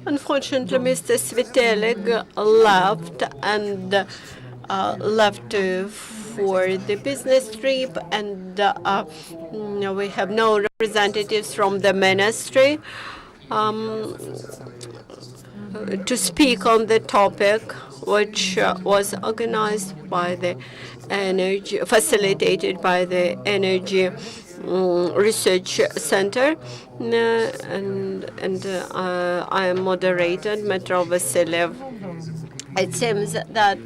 Unfortunately, Mr. Svitelik left and left for the business trip, and we have no representatives from the ministry to speak on the topic, which was organized by the energy, facilitated by the Energy Research Center, and I am moderator, Dmytro Vasylyev. It seems that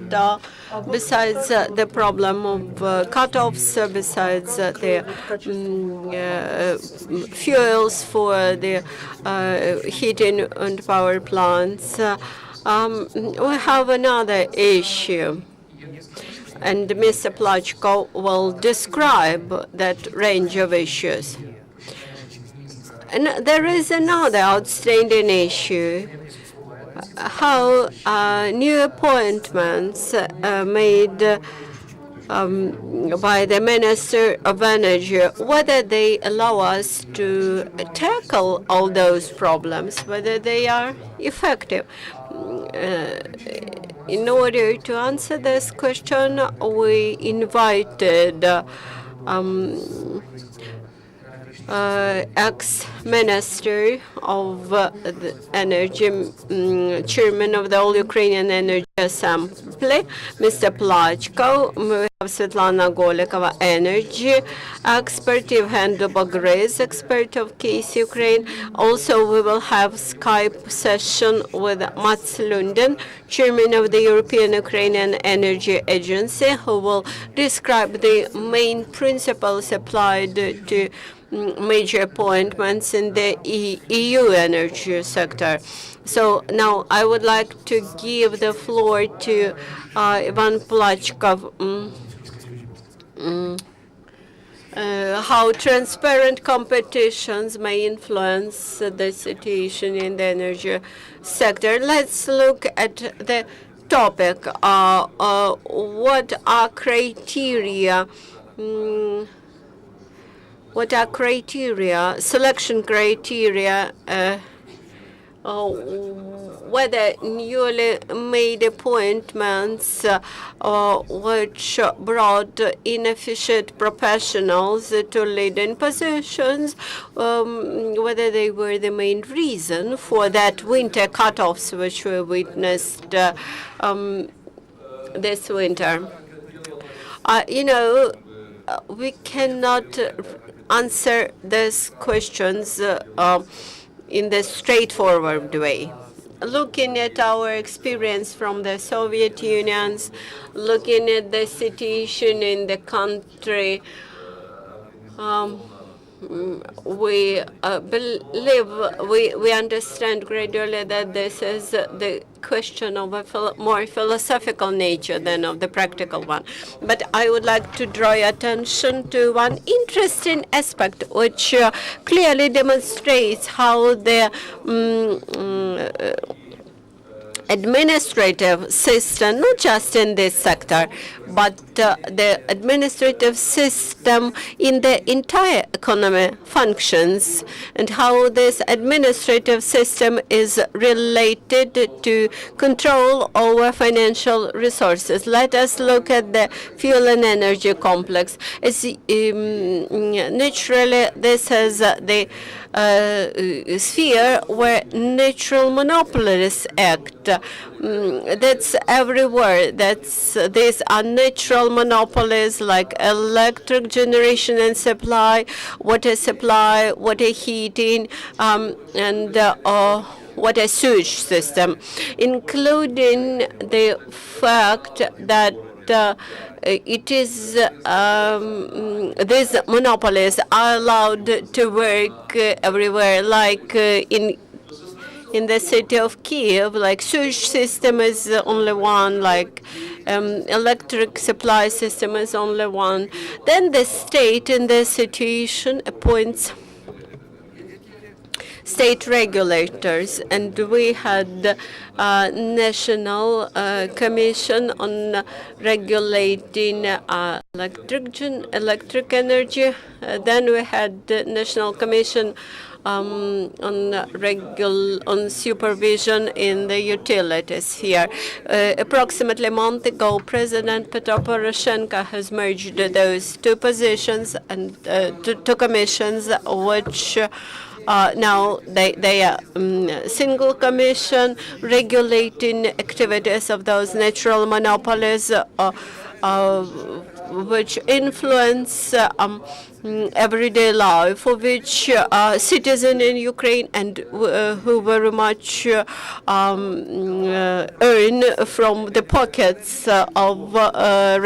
besides the problem of cutoffs, besides the fuels for the heating and power plants, we have another issue. And Mr. Plachkov will describe that range of issues. And there is another outstanding issue: how new appointments made by the Minister of Energy, whether they allow us to tackle all those problems, whether they are effective. In order to answer this question, we invited ex-minister of the energy, chairman of the All-Ukrainian Energy Assembly, Mr. Plachkov. We have Svitlana Holykova, energy expert, Yevhen Dubogryz, expert of Case Ukraine. Also, we will have Skype session with Lundin, chairman of the European-Ukrainian Energy Agency, who will describe the main principles applied to major appointments in the EU energy sector. So now I would like to give the floor to Ivan Plachkov. How transparent competitions may influence the situation in the energy sector. Let's look at the topic. What are criteria? What are criteria, selection criteria, whether newly made appointments which brought inefficient professionals to leading positions, whether they were the main reason for that winter cutoffs which we witnessed this winter. We cannot answer these questions in the straightforward way. Looking at our experience from the Soviet Union, looking at the situation in the country, we believe, we understand gradually that this is the question of a more philosophical nature than of the practical one. But I would like to draw your attention to one interesting aspect which clearly demonstrates how the administrative system, not just in this sector, but the administrative system in the entire economy functions, and how this administrative system is related to control over financial resources. Let us look at the fuel and energy complex. Naturally, this is the sphere where natural monopolies act. That's everywhere. These are natural monopolies like electric generation and supply, water heating, and water sewage system, including the fact that it is these monopolies are allowed to work everywhere, like in the city of Kiev, like sewage system is only one, like electric supply system is only one. Then the state in the situation appoints state regulators, and we had National Commission on regulating electric energy. Then we had the National Commission on supervision in the utilities here. Approximately a month ago, President Petro Poroshenko has merged those two positions and two commissions, which now they are single commission regulating activities of those natural monopolies which influence everyday life, for which citizens in Ukraine and who very much earn from the pockets of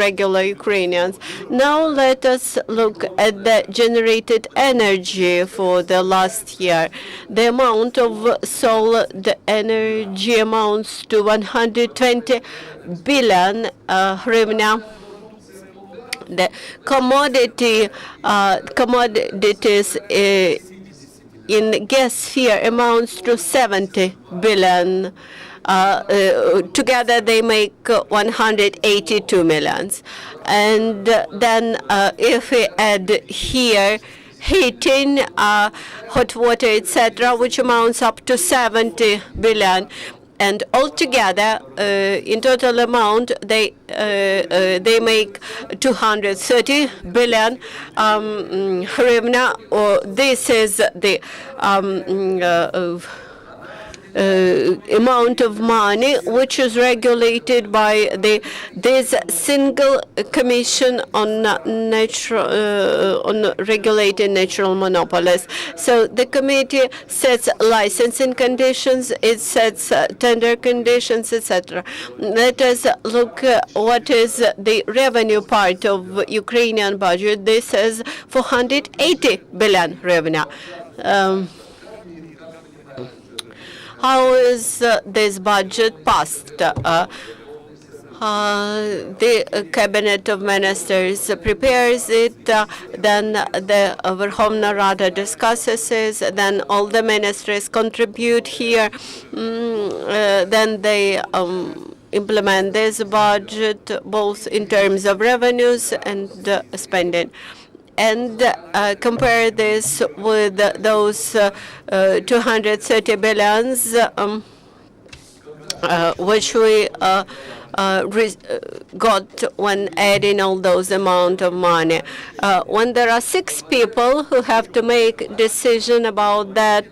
regular Ukrainians. Now let us look at the generated energy for the last year. The amount of solar energy amounts to 120 billion hryvnia. The commodities in gas sphere amounts to 70 billion. Together they make 182 millions. And then if we add here heating, hot water, etc., which amounts up to 70 billion. And altogether, in total amount, they make 230 billion hryvnia. This is the amount of money which is regulated by this single commission on regulating natural monopolies. So the committee sets licensing conditions, it sets tender conditions, etc. Let us look what is the revenue part of Ukrainian budget. This is 480 billion hryvnia. How is this budget passed? The Cabinet of Ministers prepares it, then the Verkhovna Rada discusses it, then all the ministries contribute here, then they implement this budget both in terms of revenues and spending. And compare this with those 230 billions which we got when adding all those amount of money. When there are 6 people who have to make decision about that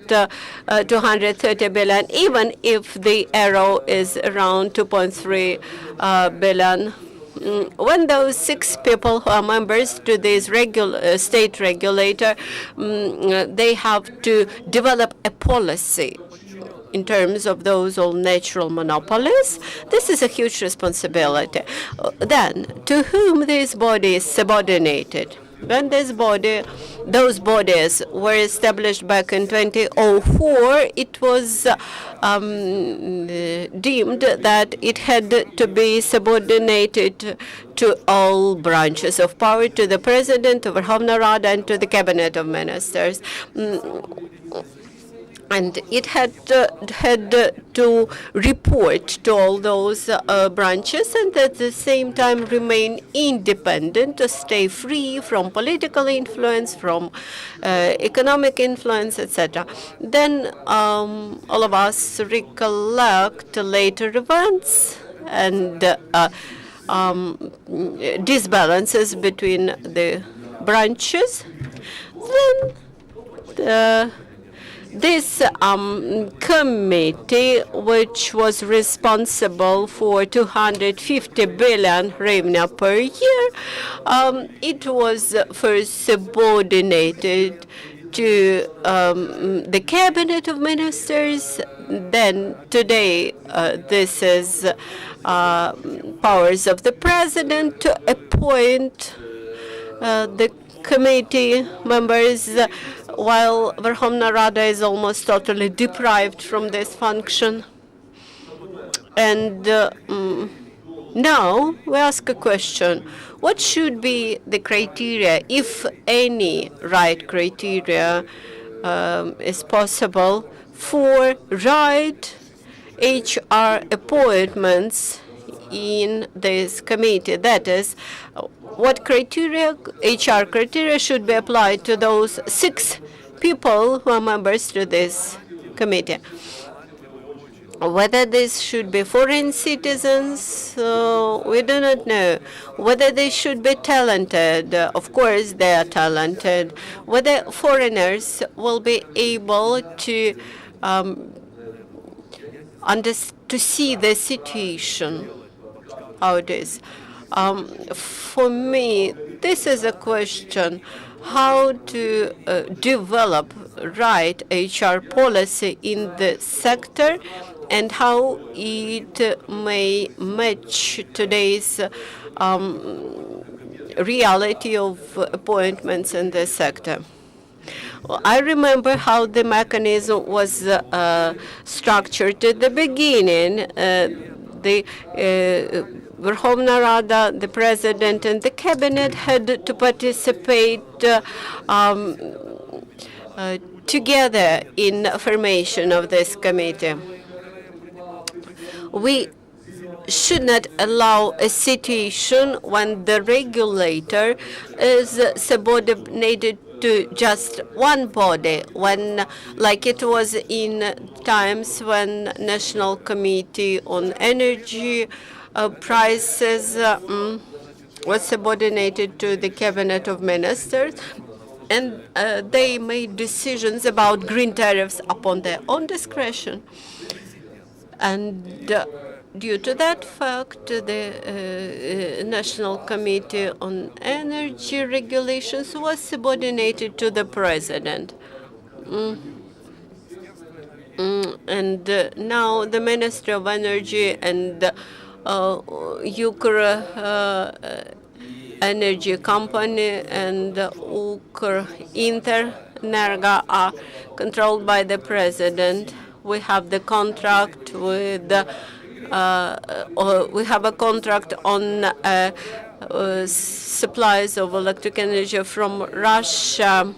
230 billion, even if the arrow is around 2.3 billion, when those 6 people who are members to this state regulator, they have to develop a policy in terms of those all natural monopolies. This is a huge responsibility. Then, to whom this body is subordinated? When those bodies were established back in 2004, it was deemed that it had to be subordinated to all branches of power, to the President, to Verkhovna Rada, and to the Cabinet of Ministers. And it had to report to all those branches and at the same time remain independent, to stay free from political influence, from economic influence, etc. Then all of us recollect later events and disbalances between the branches. Then this committee, which was responsible for 250 billion hryvnia per year, it was first subordinated to the Cabinet of Ministers. Then today, this is powers of the President to appoint the committee members, while Verkhovna Rada is almost totally deprived from this function. And now we ask a question. What should be the criteria, if any right criteria is possible, for right HR appointments in this committee? That is, what criteria, HR criteria, should be applied to those 6 people who are members to this committee. Whether this should be foreign citizens, we do not know. Whether they should be talented, of course they are talented. Whether foreigners will be able to to see the situation, how it is. For me, this is a question how to develop right HR policy in the sector and how it may match today's reality of appointments in the sector. Well, I remember how the mechanism was structured at the beginning. The Verkhovna Rada, the President, and the Cabinet had to participate together in formation of this committee. We should not allow a situation when the regulator is subordinated to just one body, when, like it was in times when National Committee on Energy Prices was subordinated to the Cabinet of Ministers, and they made decisions about green tariffs upon their own discretion. And due to that fact, the National Committee on Energy Regulations was subordinated to the President. And now the Ministry of Energy and Ukr Energy Company and Ukr Interenergo are controlled by the President. We have the contract with we have a contract on supplies of electric energy from Russia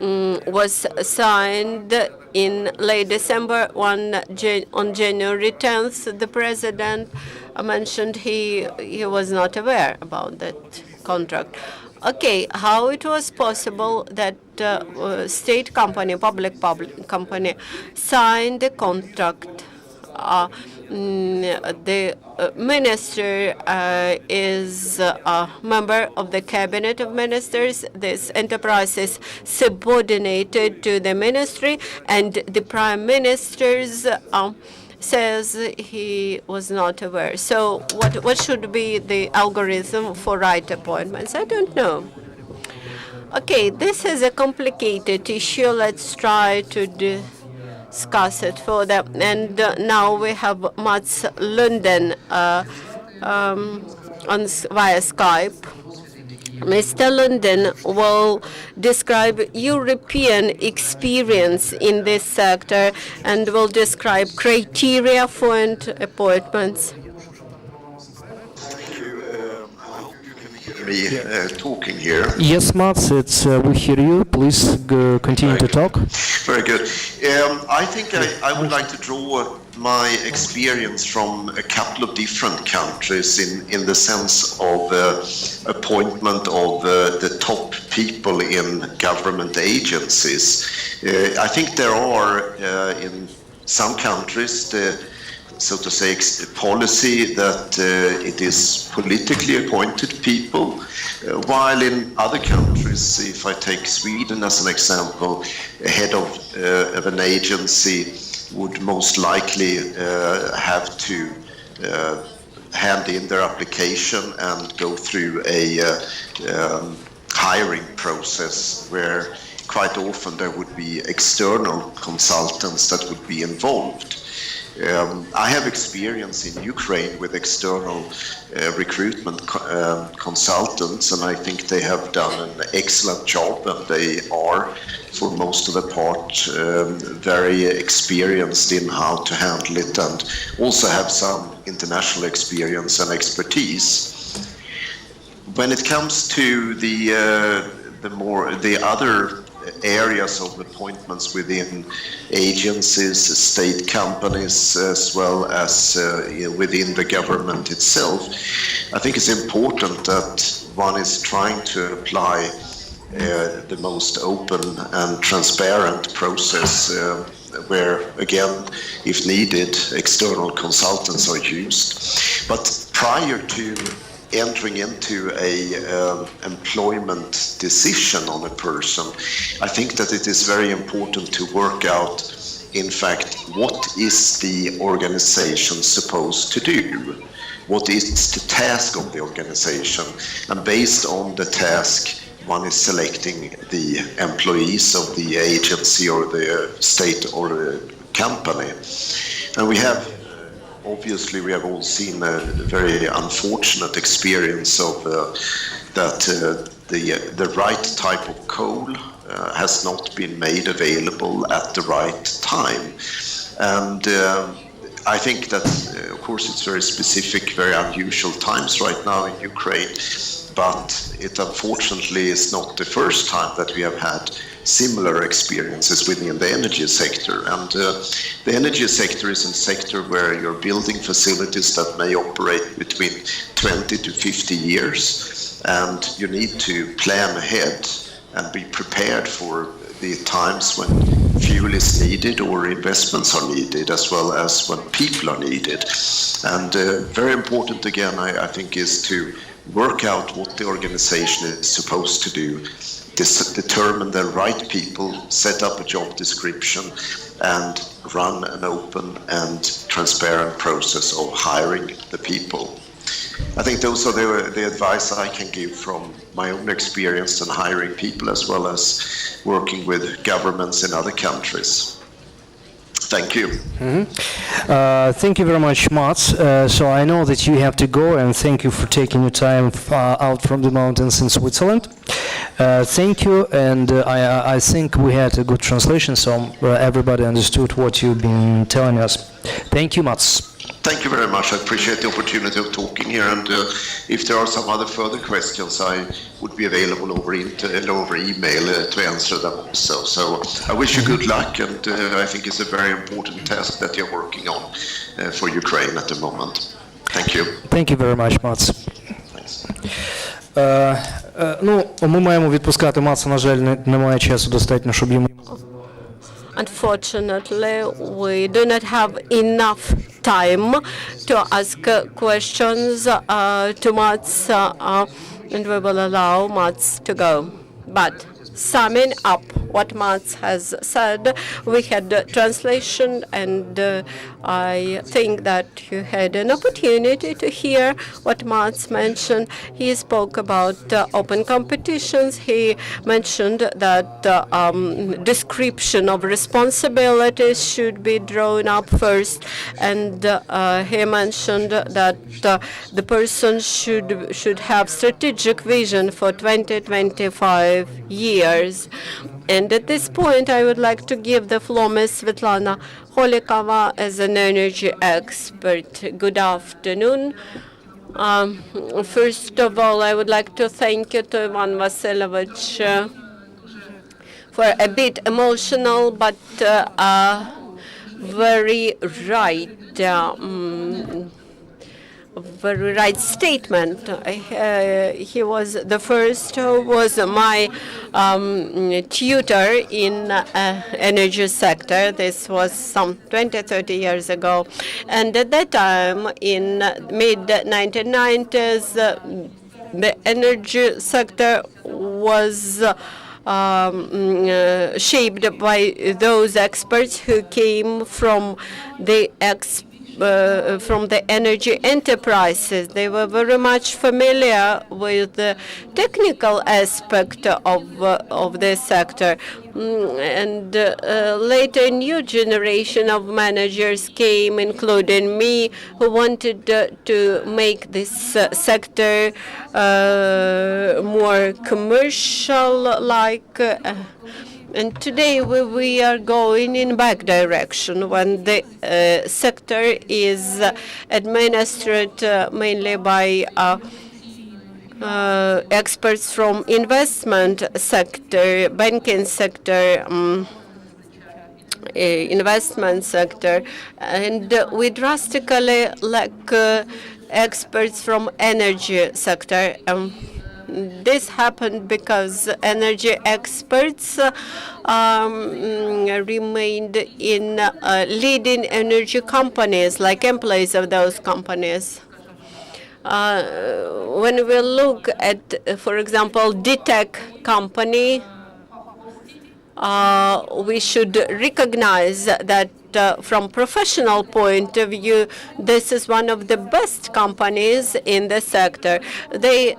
was signed in late December. On January 10th, the President mentioned he was not aware about that contract. Okay, how it was possible that state company, public company, signed the contract? The minister is a member of the Cabinet of Ministers. This enterprise is subordinated to the ministry, and the Prime Minister says he was not aware. So what should be the algorithm for right appointments? I don't know. Okay, this is a complicated issue. Let's try to discuss it further. And now we have Mats Lundin via Skype. Mr. Lundin will describe European experience in this sector and will describe criteria for appointments. Thank you. I hope you can hear me talking here. Yes, Mats, we hear you. Please continue to talk. Very good. I think I would like to draw my experience from a couple of different countries in the sense of appointment of the top people in government agencies. I think there are in some countries so to say, policy that it is politically appointed people, while in other countries, if I take Sweden as an example, a head of an agency would most likely have to hand in their application and go through a hiring process where quite often there would be external consultants that would be involved. I have experience in Ukraine with external recruitment consultants, and I think they have done an excellent job, and they are, for most of the part, very experienced in how to handle it, and also have some international experience and expertise. When it comes to the other areas of appointments within agencies, state companies, as well as within the government itself, I think it's important that one is trying to apply the most open and transparent process where, again, if needed, external consultants are used. But prior to entering into a employment decision on a person, I think that it is very important to work out, in fact, what is the organization supposed to do? What is the task of the organization? And based on the task, one is selecting the employees of the agency or the state or the company. And we have, obviously, we have all seen a very unfortunate experience of that the right type of coal has not been made available at the right time. And I think that, of course, it's very specific, very unusual times right now in Ukraine, but it unfortunately is not the first time that we have had similar experiences within the energy sector. And the energy sector is a sector where you're building facilities that may operate between 20 to 50 years, and you need to plan ahead and be prepared for the times when fuel is needed or investments are needed, as well as when people are needed. And very important, again, I think, is to work out what the organization is supposed to do, determine the right people, set up a job description, and run an open and transparent process of hiring the people. I think those are the advice I can give from my own experience in hiring people, as well as working with governments in other countries. Thank you. Thank you very much, Mats. So I know that you have to go, and thank you for taking your time out from the mountains in Switzerland. Thank you, and I think we had a good translation, so everybody understood what you've been telling us. Thank you, Mats. Thank you very much. I appreciate the opportunity of talking here, and if there are some other further questions, I would be available over email to answer them also. So I wish you good luck, and I think it's a very important task that you're working on for Ukraine at the moment. Thank you. Thank you very much, Mats. Thanks. Ми маємо відпускати Матса, на жаль, немає часу достатньо, щоб йому... Unfortunately, we do not have enough time to ask questions to Mats, and we will allow Mats to go. But summing up what Mats has said, we had translation, and I think that you had an opportunity to hear what Mats mentioned. He spoke about open competitions. He mentioned that description of responsibilities should be drawn up first, and he mentioned that the person should have strategic vision for 20-25 years. And at this point, I would like to give the floor to Ms. Svitlana Holykova as an energy expert. Good afternoon. First of all, I would like to thank you to Yevhen Vasilyevich for a bit emotional but very right statement. He was the first who was my tutor in energy sector. This was some 20-30 years ago. And at that time, in mid-1990s, the energy sector was shaped by those experts who came from the energy enterprises. They were very much familiar with the technical aspect of this sector. And later, a new generation of managers came, including me, who wanted to make this sector more commercial-like. And today we are going in back direction when the sector is administered mainly by experts from investment sector, banking sector, investment sector, and we drastically lack experts from energy sector. This happened because energy experts remained in leading energy companies, like employees of those companies. When we look at, for example, DTEC company, we should recognize that from professional point of view, this is one of the best companies in the sector. They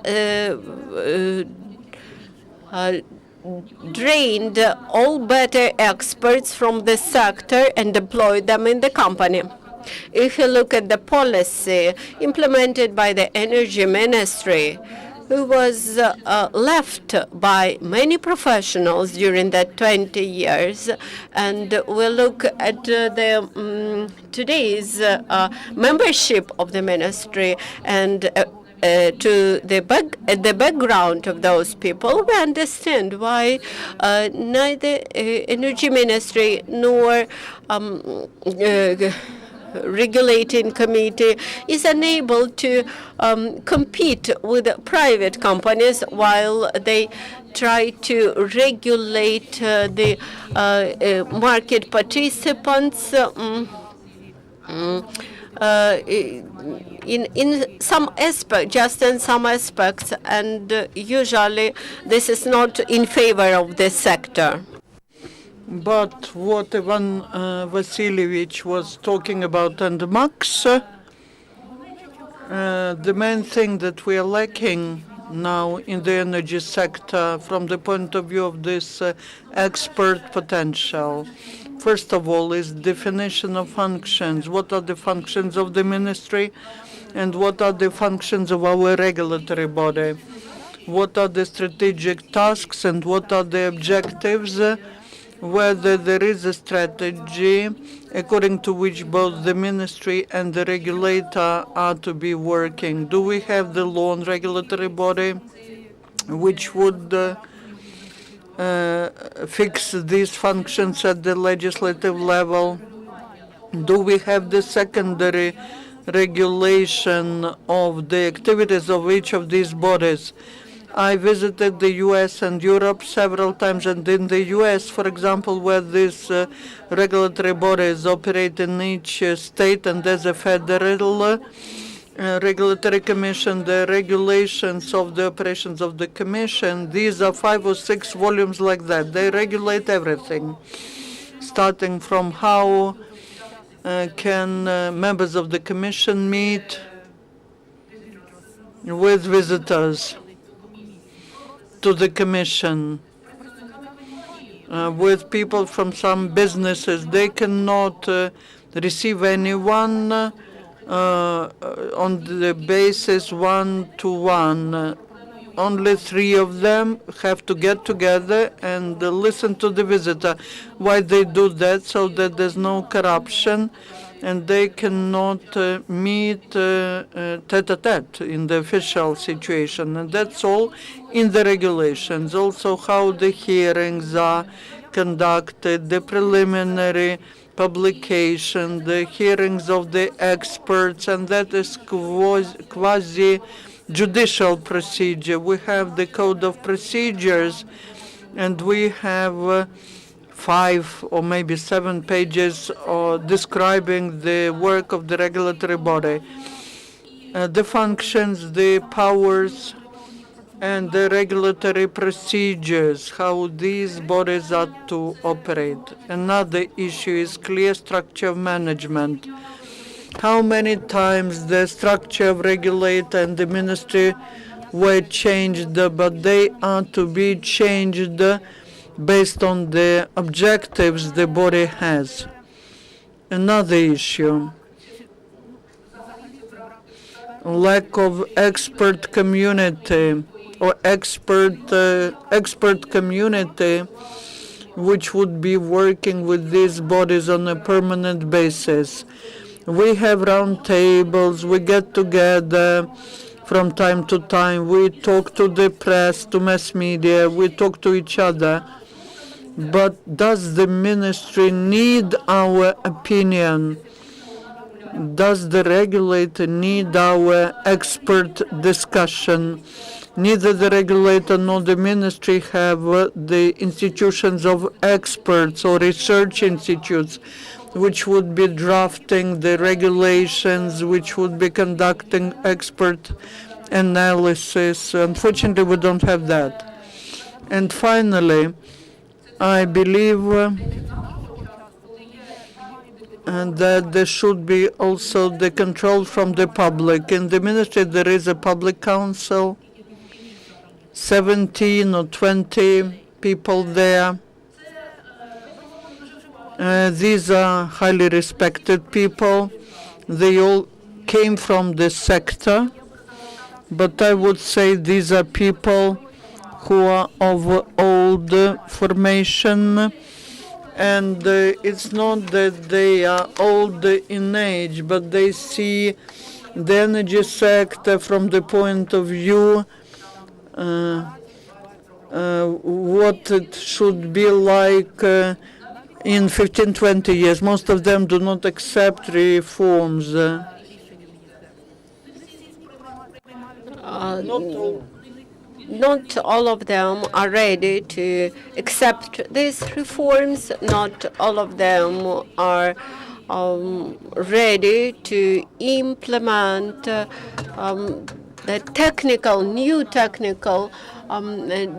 drained all better experts from the sector and deployed them in the company. If you look at the policy implemented by the Energy Ministry, who was left by many professionals during that 20 years, and we look at today's membership of the ministry and to the background of those people, we understand why neither Energy Ministry nor regulating committee is unable to compete with private companies while they try to regulate the market participants in some aspects, just in some aspects, and usually this is not in favor of the sector. But what Yevhen Vasylyev was talking about, and Max, the main thing that we are lacking now in the energy sector from the point of view of this expert potential, first of all, is definition of functions. What are the functions of the ministry and what are the functions of our regulatory body? What are the strategic tasks and what are the objectives? Whether there is a strategy according to which both the ministry and the regulator are to be working. Do we have the law and regulatory body which would fix these functions at the legislative level? Do we have the secondary regulation of the activities of each of these bodies? I visited the US and Europe several times, and in the US, for example, where these regulatory bodies operate in each state and as a federal regulatory commission, the regulations of the operations of the commission, these are 5 or 6 volumes like that. They regulate everything, starting from how can members of the commission meet with visitors to the commission, with people from some businesses. They cannot receive anyone on the basis one-to-one. Only 3 of them have to get together and listen to the visitor. Why they do that? So that there's no corruption and they cannot meet tete-a-tete in the official situation. And that's all in the regulations. Also how the hearings are conducted, the preliminary publication, the hearings of the experts, and that is quasi-judicial procedure. We have the code of procedures, and we have 5 or maybe 7 pages describing the work of the regulatory body, the functions, the powers, and the regulatory procedures, how these bodies are to operate. Another issue is clear structure of management. How many times the structure of regulator and the ministry were changed, but they are to be changed based on the objectives the body has. Another issue, lack of expert community or expert community which would be working with these bodies on a permanent basis. We have round tables, we get together from time to time, we talk to the press, to mass media, we talk to each other. But does the ministry need our opinion? Does the regulator need our expert discussion? Neither the regulator nor the ministry have the institutions of experts or research institutes which would be drafting the regulations, which would be conducting expert analysis. Unfortunately, we don't have that. And finally, I believe and that there should be also the control from the public. In the ministry, there is a public council, 17 or 20 people there. These are highly respected people. They all came from the sector, but I would say these are people who are of old formation, and it's not that they are old in age, but they see the energy sector from the point of view what it should be like in 15, 20 years. Most of them do not accept reforms. Not all of them are ready to accept these reforms. Not all of them are ready to implement the new technical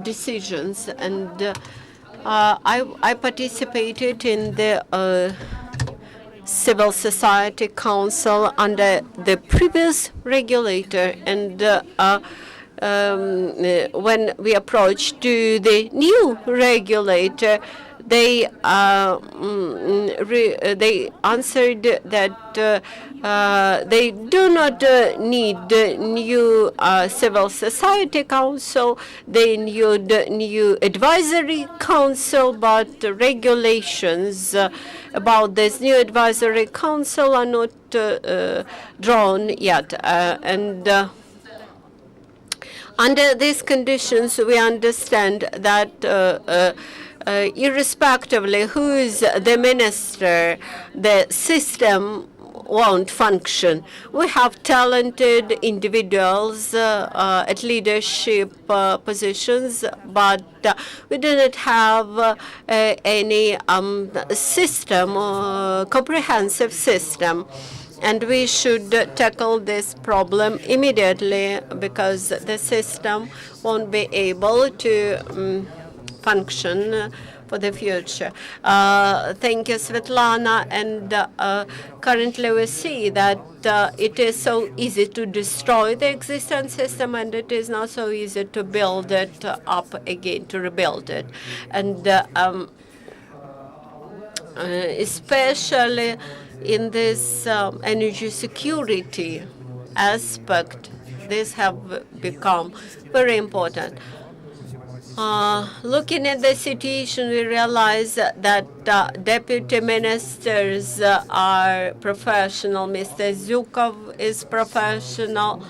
decisions. And I participated in the Civil Society Council under the previous regulator, and when we approached to the new regulator, they answered that they do not need new civil society council. They need new advisory council, but the regulations about this new advisory council are not drawn yet. Under these conditions, we understand that irrespectively who is the minister, the system won't function. We have talented individuals at leadership positions, but we do not have any system, comprehensive system. And we should tackle this problem immediately, because the system won't be able to function for the future. Thank you, Svitlana. And currently we see that it is so easy to destroy the existing system, and it is not so easy to build it up again, to rebuild it. And especially in this energy security aspect, this have become very important. Looking at the situation, we realize that deputy ministers are professional. Mr. Zhukov is professional,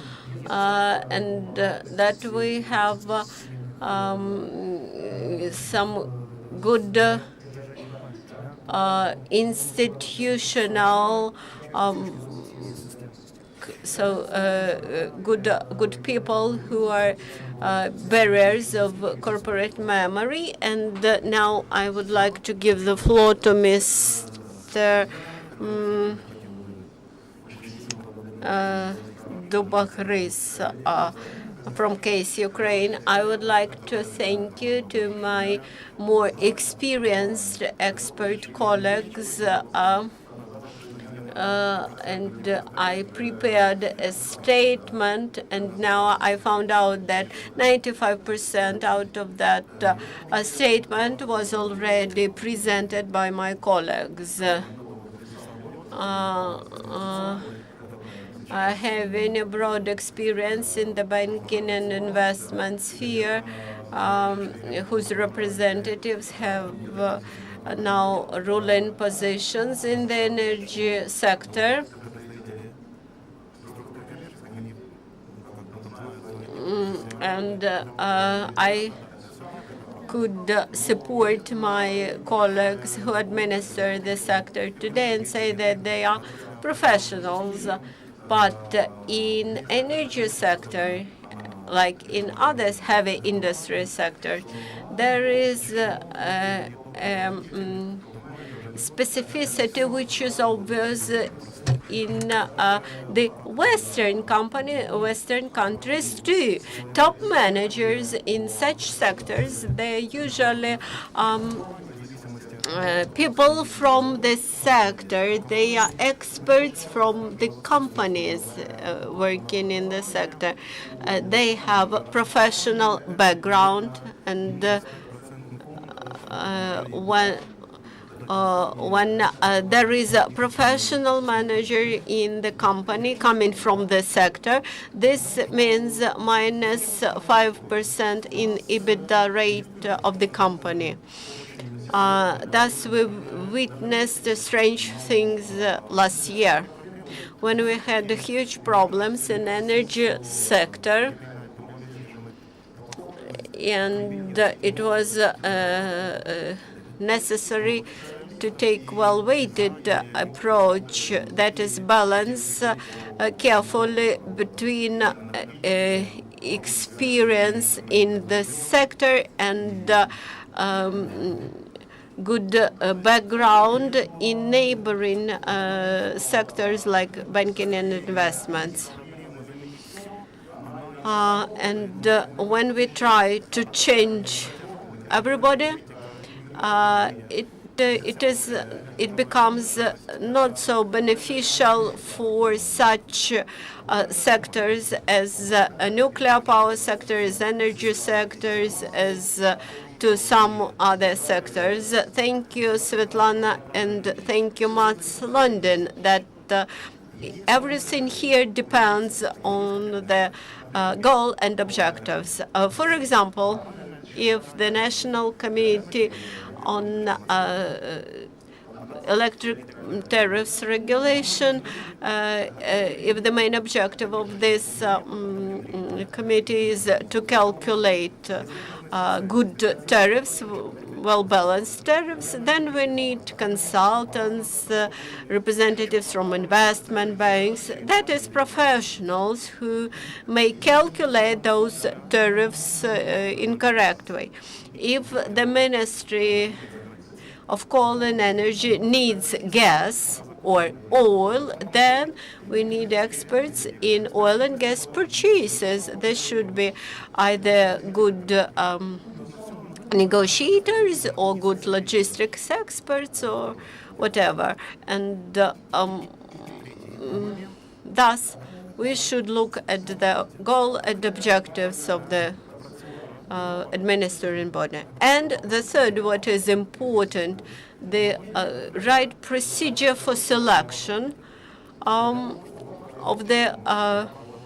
and that we have some good institutional, good people who are bearers of corporate memory. And now I would like to give the floor to Mr. Dubogryz from Case Ukraine. I would like to thank you to my more experienced expert colleagues, and I prepared a statement, and now I found out that 95% out of that statement was already presented by my colleagues. Having a broad experience in the banking and investment sphere, whose representatives have now ruling positions in the energy sector. And I could support my colleagues who administer the sector today and say that they are professionals. But in energy sector, like in others heavy industry sectors, there is specificity which is obvious in the Western countries too. Top managers in such sectors, they're usually people from the sector. They are experts from the companies working in the sector. They have a professional background, and when there is a professional manager in the company coming from the sector, this means minus 5% in EBITDA rate of the company. Thus, we witnessed strange things last year when we had huge problems in energy sector, and it was necessary to take well-weighted approach that is balance carefully between experience in the sector and good background in neighboring sectors like banking and investments. And when we try to change everybody, it becomes not so beneficial for such sectors as nuclear power sectors, energy sectors, as to some other sectors. Thank you, Svitlana, and thank you, Mats Lundin, that everything here depends on the goal and objectives. For example, if the National Committee on electric tariffs regulation, if the main objective of this committee is to calculate good tariffs, well-balanced tariffs, then we need consultants, representatives from investment banks, that is professionals who may calculate those tariffs in correct way. If the Ministry of Coal and Energy needs gas or oil, then we need experts in oil and gas purchases. There should be either good negotiators or good logistics experts or whatever. And thus, we should look at the goal and objectives of the administering body. And the third, what is important, the right procedure for selection of the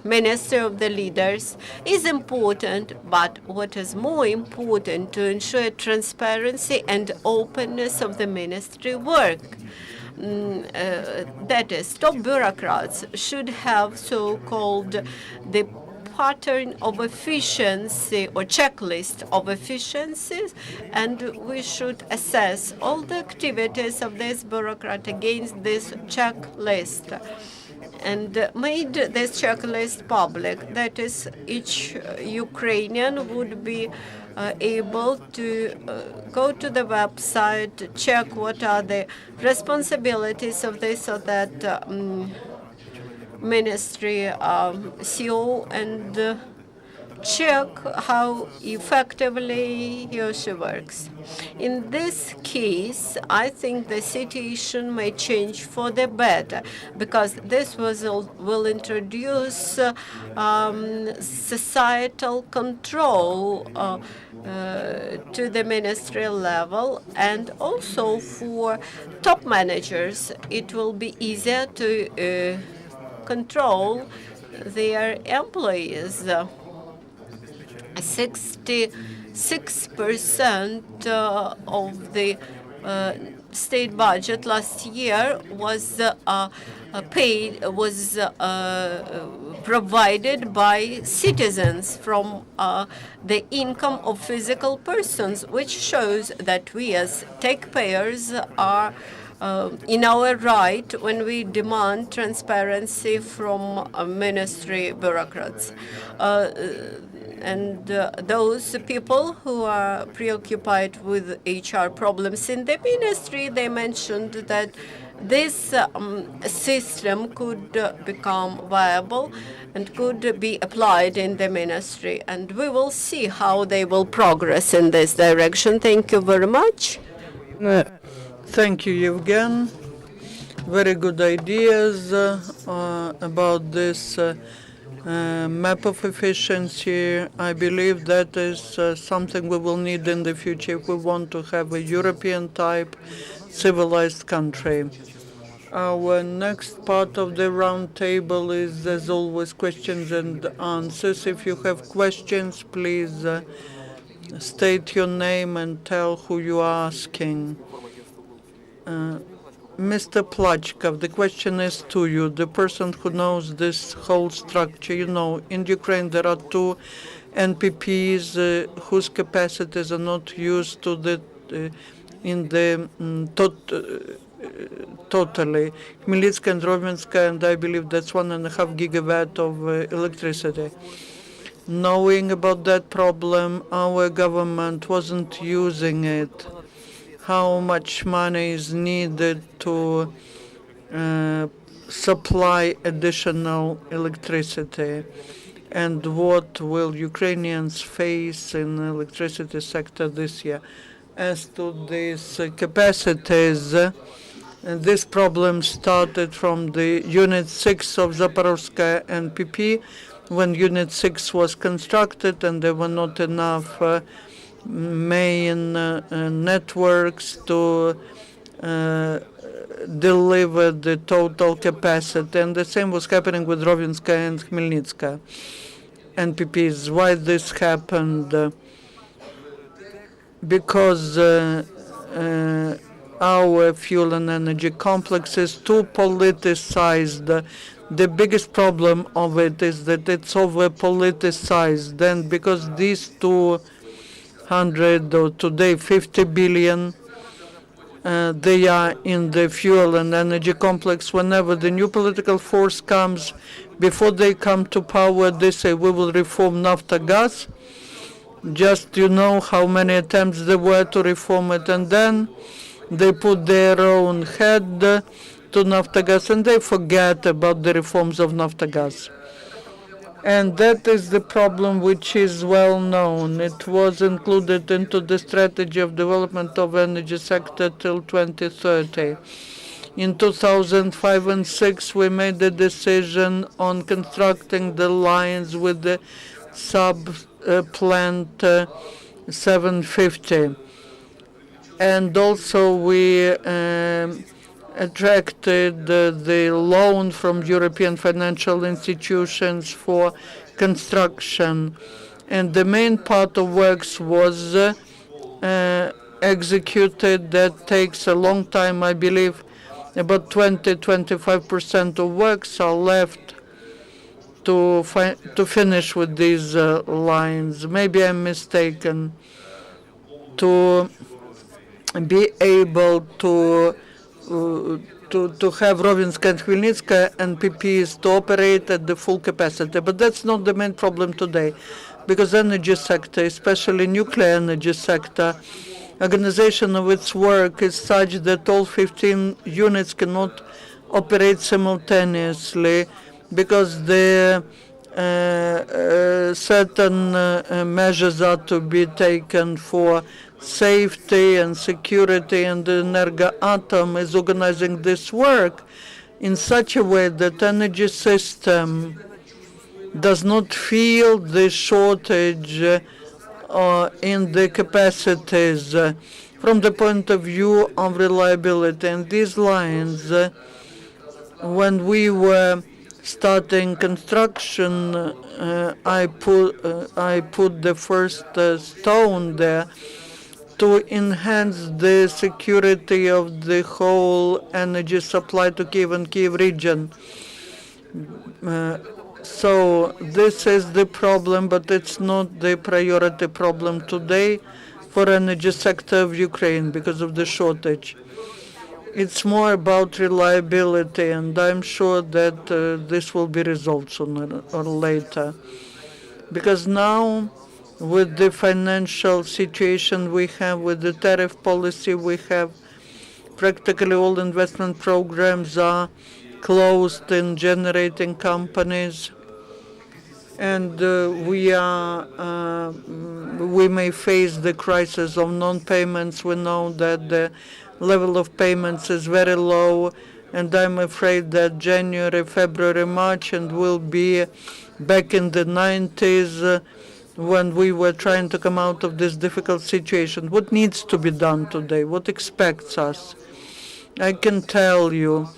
minister of the leaders is important, but what is more important to ensure transparency and openness of the ministry work. That is, top bureaucrats should have so-called the pattern of efficiency or checklist of efficiencies, and we should assess all the activities of this bureaucrat against this checklist and made this checklist public. That is, each Ukrainian would be able to go to the website, check what are the responsibilities of this or that ministry CEO, and check how effectively he or she works. In this case, I think the situation may change for the better, because this will introduce societal control to the ministerial level, and also for top managers, it will be easier to control their employees. 66% of the state budget last year was provided by citizens from the income of physical persons, which shows that we as taxpayers are in our right when we demand transparency from ministry bureaucrats. And those people who are preoccupied with HR problems in the ministry, they mentioned that this system could become viable and could be applied in the ministry. And we will see how they will progress in this direction. Thank you very much. Thank you, Yevhen. Very good ideas about this map of efficiency. I believe that is something we will need in the future if we want to have a European-type civilized country. Our next part of the round table is, as always, questions and answers. If you have questions, please state your name and tell who you are asking. Mr. Plachkov, the question is to you, the person who knows this whole structure. You know, in Ukraine there are two NPPs whose capacities are not used to the totally. Khmelnytska and Rovinska, and I believe that's 1.5 gigawatt of electricity. Knowing about that problem, our government wasn't using it. How much money is needed to supply additional electricity, and what will Ukrainians face in the electricity sector this year? As to these capacities, this problem started from the Unit 6 of Zaporozhye NPP, when Unit 6 was constructed and there were not enough main networks to deliver the total capacity. And the same was happening with Rovinska and Khmelnytska NPPs. Why this happened? Because our fuel and energy complex is too politicized. The biggest problem of it is that it's over-politicized. And because these 200 or today 50 billion, they are in the fuel and energy complex. Whenever the new political force comes, before they come to power, they say we will reform Naftogaz. Just you know how many attempts there were to reform it, and then they put their own head to Naftogaz and they forget about the reforms of Naftogaz. And that is the problem which is well known. It was included into the strategy of development of energy sector till 2030. In 2005 and 6, we made the decision on constructing the lines with the sub-plant 750. And also we attracted the loan from European financial institutions for construction. And the main part of works was executed. That takes a long time, I believe. About 20-25% of works are left to finish with these lines. Maybe I'm mistaken. To be able to have Rovinska and Khmelnytska NPPs to operate at the full capacity. But that's not the main problem today, because energy sector, especially nuclear energy sector, organization of its work is such that all 15 units cannot operate simultaneously, because the certain measures are to be taken for safety and security, and the Energoatom is organizing this work in such a way that energy system does not feel the shortage in the capacities from the point of view of reliability. And these lines, when we were starting construction, I put the first stone there to enhance the security of the whole energy supply to Kiev and Kiev region. So this is the problem, but it's not the priority problem today for energy sector of Ukraine because of the shortage. It's more about reliability, and I'm sure that this will be resolved sooner or later. Because now, with the financial situation we have, with the tariff policy we have, practically all investment programs are closed in generating companies, and we may face the crisis of non-payments. We know that the level of payments is very low, and I'm afraid that January, February, March, and we'll be back in the 90s when we were trying to come out of this difficult situation. What needs to be done today? What expects us? I can tell you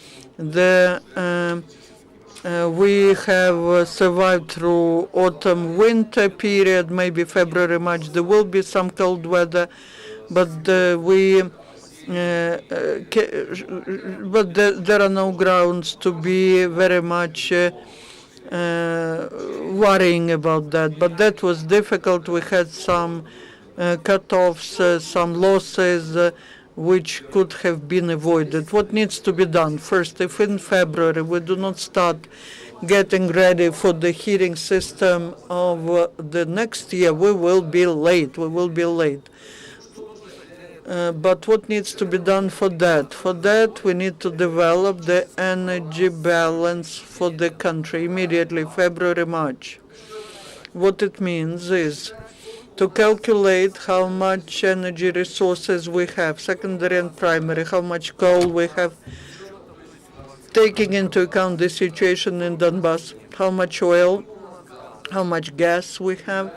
we have survived through autumn-winter period, maybe February, March. There will be some cold weather, but there are no grounds to be very much worrying about that. But that was difficult. We had some cut-offs, some losses, which could have been avoided. What needs to be done? First, if in February we do not start getting ready for the heating system of the next year, we will be late. We will be late. But what needs to be done for that? For that, we need to develop the energy balance for the country immediately, February, March. What it means is to calculate how much energy resources we have, secondary and primary, how much coal we have, taking into account the situation in Donbass, how much oil, how much gas we have,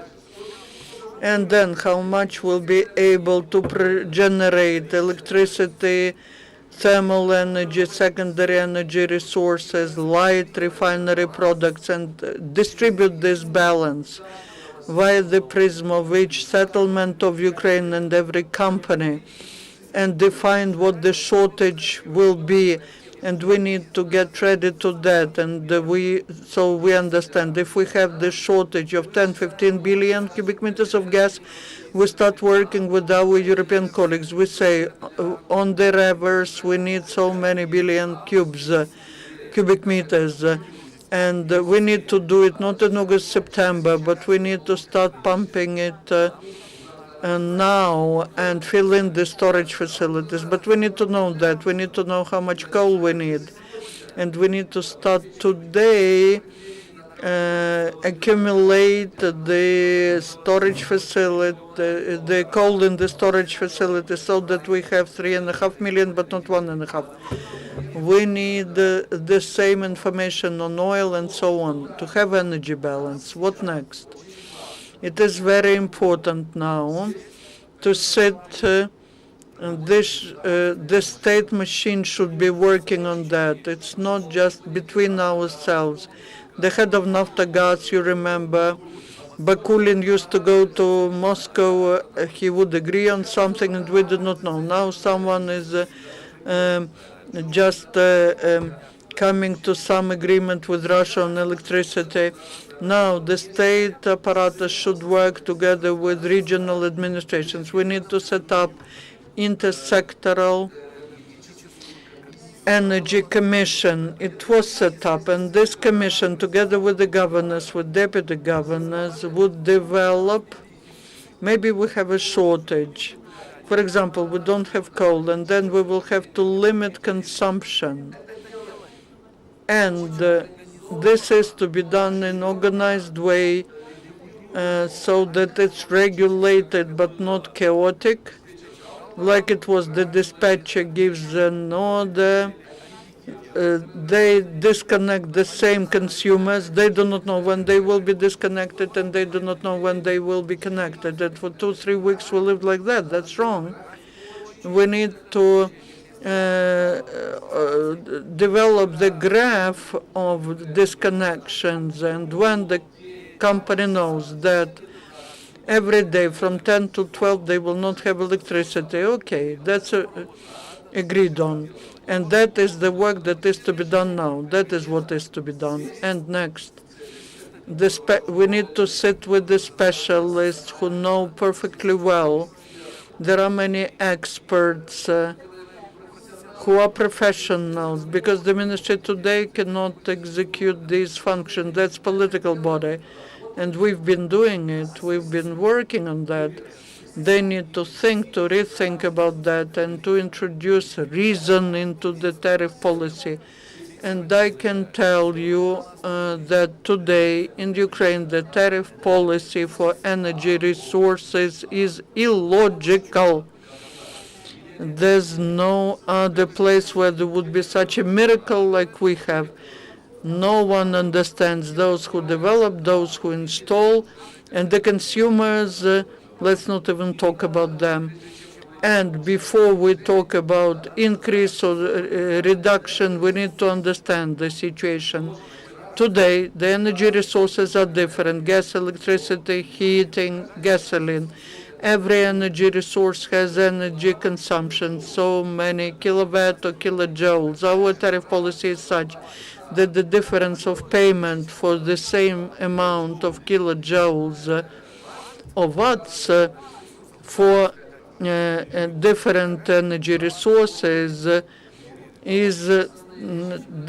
and then how much we'll be able to generate electricity, thermal energy, secondary energy resources, light refinery products, and distribute this balance via the prism of each settlement of Ukraine and every company, and define what the shortage will be. And we need to get ready to that. And we understand if we have the shortage of 10-15 billion cubic meters of gas, we start working with our European colleagues. We say on the reverse we need so many billion cubic meters. And we need to do it not in August, September, but we need to start pumping it now and fill in the storage facilities. But we need to know that. We need to know how much coal we need. And we need to start today accumulate the storage facility, the coal in the storage facility, so that we have 3.5 million, but not 1.5. We need the same information on oil and so on to have energy balance. What next? It is very important now to set the state machine should be working on that. It's not just between ourselves. The head of Naftogaz, you remember, Bakulin used to go to Moscow. He would agree on something, and we did not know. Now someone is just coming to some agreement with Russia on electricity. Now the state apparatus should work together with regional administrations. We need to set up intersectoral energy commission. It was set up, and this commission, together with the governors, with deputy governors, would develop. Maybe we have a shortage. For example, we don't have coal, and then we will have to limit consumption. And this is to be done in an organized way so that it's regulated but not chaotic. Like it was, the dispatcher gives an order, they disconnect the same consumers, they do not know when they will be disconnected, and they do not know when they will be connected. And for 2-3 weeks we lived like that. That's wrong. We need to develop the graph of disconnections, and when the company knows that every day from 10 to 12 they will not have electricity, okay, that's agreed on. And that is the work that is to be done now. That is what is to be done. And next, we need to sit with the specialists who know perfectly well. There are many experts who are professionals, because the ministry today cannot execute these functions. That's political body, and we've been doing it. We've been working on that. They need to rethink about that, and to introduce reason into the tariff policy. And I can tell you that today in Ukraine, the tariff policy for energy resources is illogical. There's no other place where there would be such a miracle like we have. No one understands, those who develop, those who install, and the consumers, let's not even talk about them. And before we talk about increase or reduction, we need to understand the situation. Today, the energy resources are different: gas, electricity, heating, gasoline. Every energy resource has energy consumption, so many kilowatt or kilojoules. Our tariff policy is such that the difference of payment for the same amount of kilojoules or watts for different energy resources is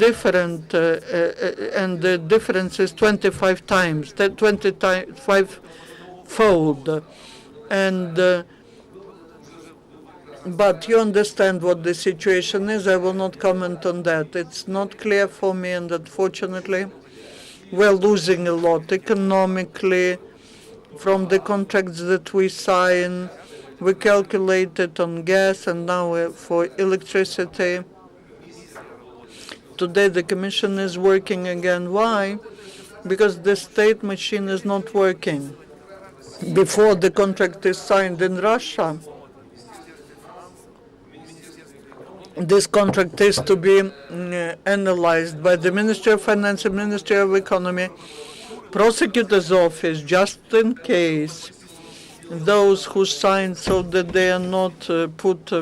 different, and the difference is 25 times, 25-fold. And but you understand what the situation is. I will not comment on that. It's not clear for me, and unfortunately, we're losing a lot economically from the contracts that we sign. We calculated on gas, and now for electricity. Today the Commission is working again. Why? Because the state machine is not working. Before the contract is signed in Russia, this contract is to be analyzed by the Ministry of Finance and Ministry of Economy, Prosecutor's Office, just in case those who signed so that they are not put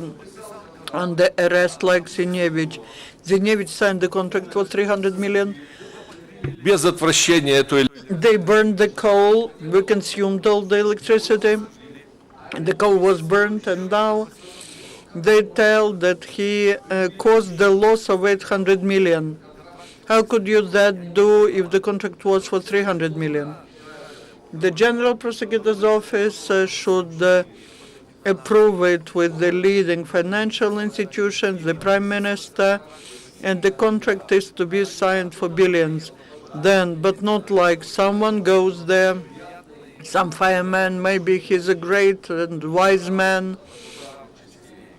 under arrest like Zinevich. Zinevich signed the contract for 300 million. They burned the coal, we consumed all the electricity, the coal was burned, and now they tell that he caused the loss of 800 million. How could you that do if the contract was for 300 million? The General Prosecutor's Office should approve it with the leading financial institutions, the Prime Minister, and the contract is to be signed for billions. Then, but not like someone goes there, some fireman, maybe he's a great and wise man,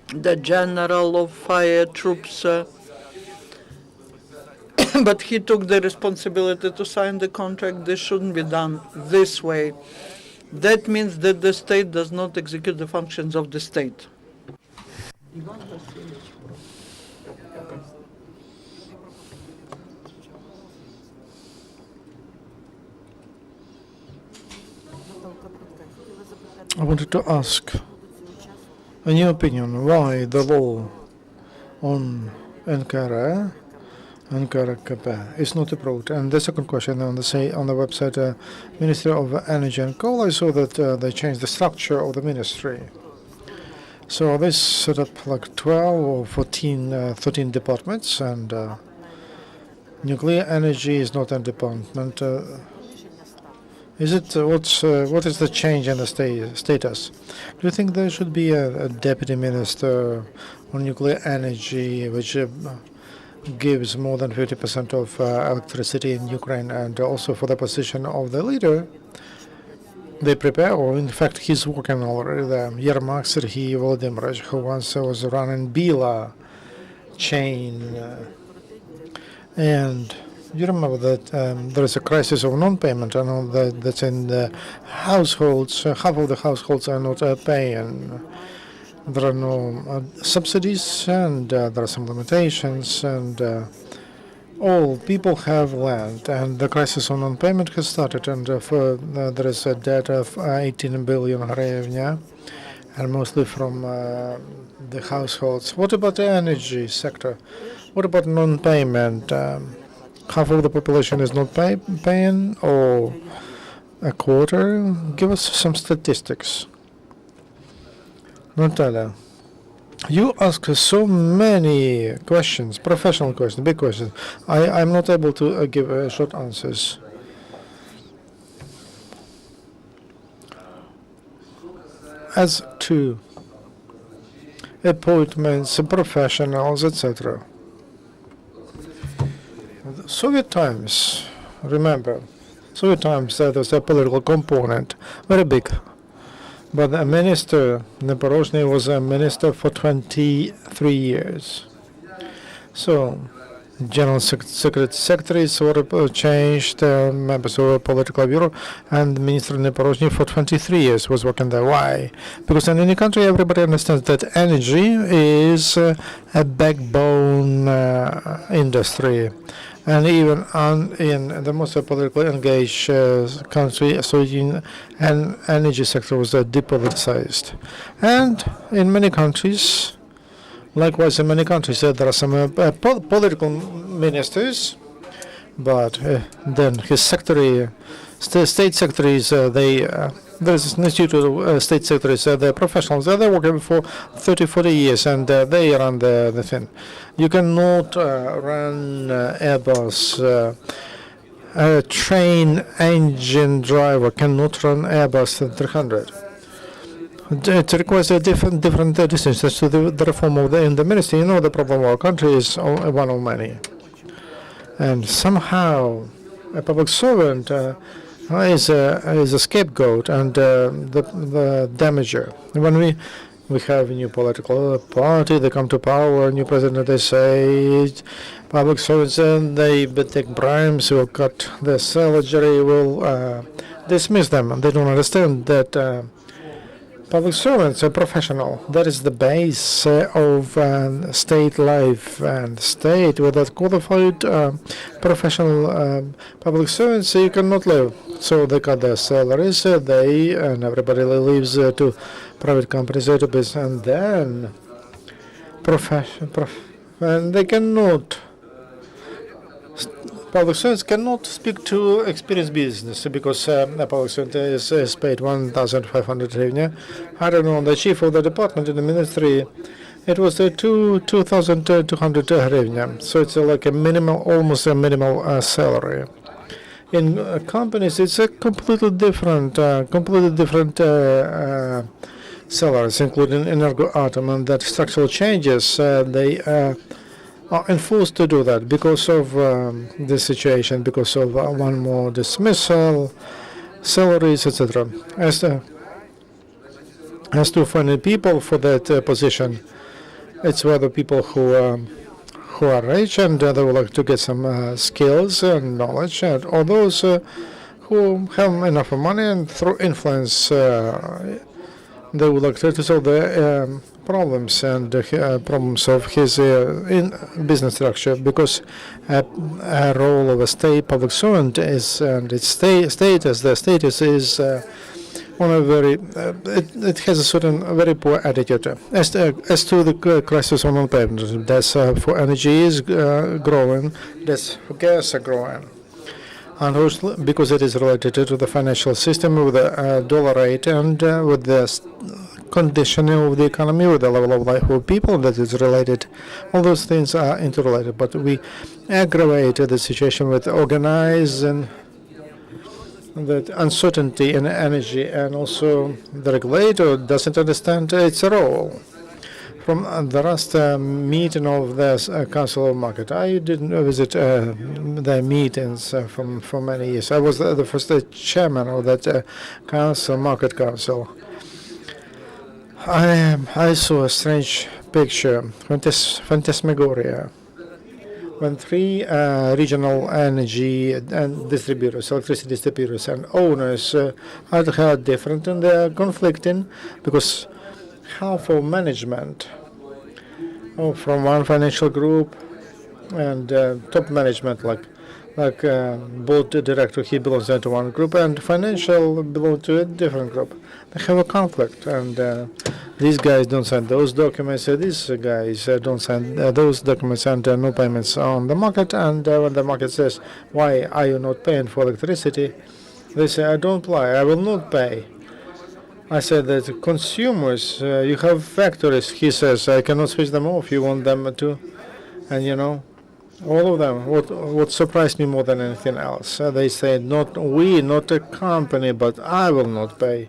the general of fire troops, but he took the responsibility to sign the contract. This shouldn't be done this way. That means that the state does not execute the functions of the state. I wanted to ask, in your opinion, why the law on Ankara KP is not approved? And the second question, on the website, Ministry of Energy and Coal, I saw that they changed the structure of the ministry. So they set up like 12 or 13 departments, and nuclear energy is not a department. Is it what is the change in the status? Do you think there should be a deputy minister on nuclear energy, which gives more than 50% of electricity in Ukraine, and also for the position of the leader? They prepare, or in fact, he's working already there. Yermak Serhiy Volodymyrovich, who once was running Bila chain, and you remember that there is a crisis of non-payment. I know that's in the households. Half of the households are not paying. There are no subsidies, and there are some limitations, and all people have land, and the crisis of non-payment has started, and there is a debt of 18 billion hryvnia, and mostly from the households. What about the energy sector? What about non-payment? Half of the population is not paying, or a quarter? Give us some statistics. Natalia, You ask so many questions, professional questions, big questions. I'm not able to give short answers. As to appointments, professionals, etc. Soviet times, remember, Soviet times there was a political component, very big. But the minister, Zaporozhny, was a minister for 23 years. So, general secretaries were changed, members of the political bureau, and Minister Zaporozhny for 23 years was working there. Why? Because in any country, everybody understands that energy is a backbone industry. And even in the most politically engaged country, so an energy sector was depoliticized. And in many countries, likewise in many countries, there are some political ministers, but then his secretary, state secretaries, there's an institute of state secretaries, they're professionals, they're working for 30, 40 years, and they run the thing. You cannot run Airbus. A train engine driver cannot run Airbus 300. It requires a different distance to the reform of in the ministry. You know, the problem of our country is one of many. And somehow a public servant is a scapegoat and the damager. When we have a new political party, they come to power, new president, they say public servants, and they take bribes, will cut their salary, will dismiss them. And they don't understand that public servants are professional. That is the base of state life, and state without qualified professional public servants, you cannot live. So they cut their salaries, and everybody leaves to private companies, to business, and then and they cannot. Public servants cannot speak to experienced business because a public servant is paid 1,500 hryvnia. I don't know, the chief of the department in the ministry, it was 2,200 hryvnia. So it's like a minimal, almost a minimal salary. In companies, it's a completely different salaries, including Energoatom, and that structural changes, they are enforced to do that because of the situation, because of one more dismissal, salaries, etc. As to finding people for that position, it's rather people who are rich and they would like to get some skills and knowledge, and all those who have enough money and through influence they would like to solve the problems and problems of his business structure, because a role of a state public servant is, and its status is on a very it has a certain very poor attitude. As to the crisis on payment, that's for energy is growing, that's for gas are growing. And because it is related to the financial system with the dollar rate and with the conditioning of the economy, with the level of life of people that is related. All those things are interrelated, but we aggravate the situation with organizing that uncertainty in energy, and also the regulator doesn't understand its role. From the last meeting of the Council of Market, I didn't visit the meetings for many years. I was the first chairman of that Market Council. I saw a strange picture, phantasmagoria, when three regional energy and distributors, electricity distributors and owners are different, and they are conflicting because half of management from one financial group and top management, like board director, he belongs to one group, and financial belong to a different group. They have a conflict, and these guys don't sign those documents, these guys don't sign those documents, and no payments on the market. And when the market says, why are you not paying for electricity, they say, I don't pay, I will not pay. I said that consumers, you have factories. He says, I cannot switch them off. You want them to, and all of them. What surprised me more than anything else, they say, not we, not a company, but I will not pay.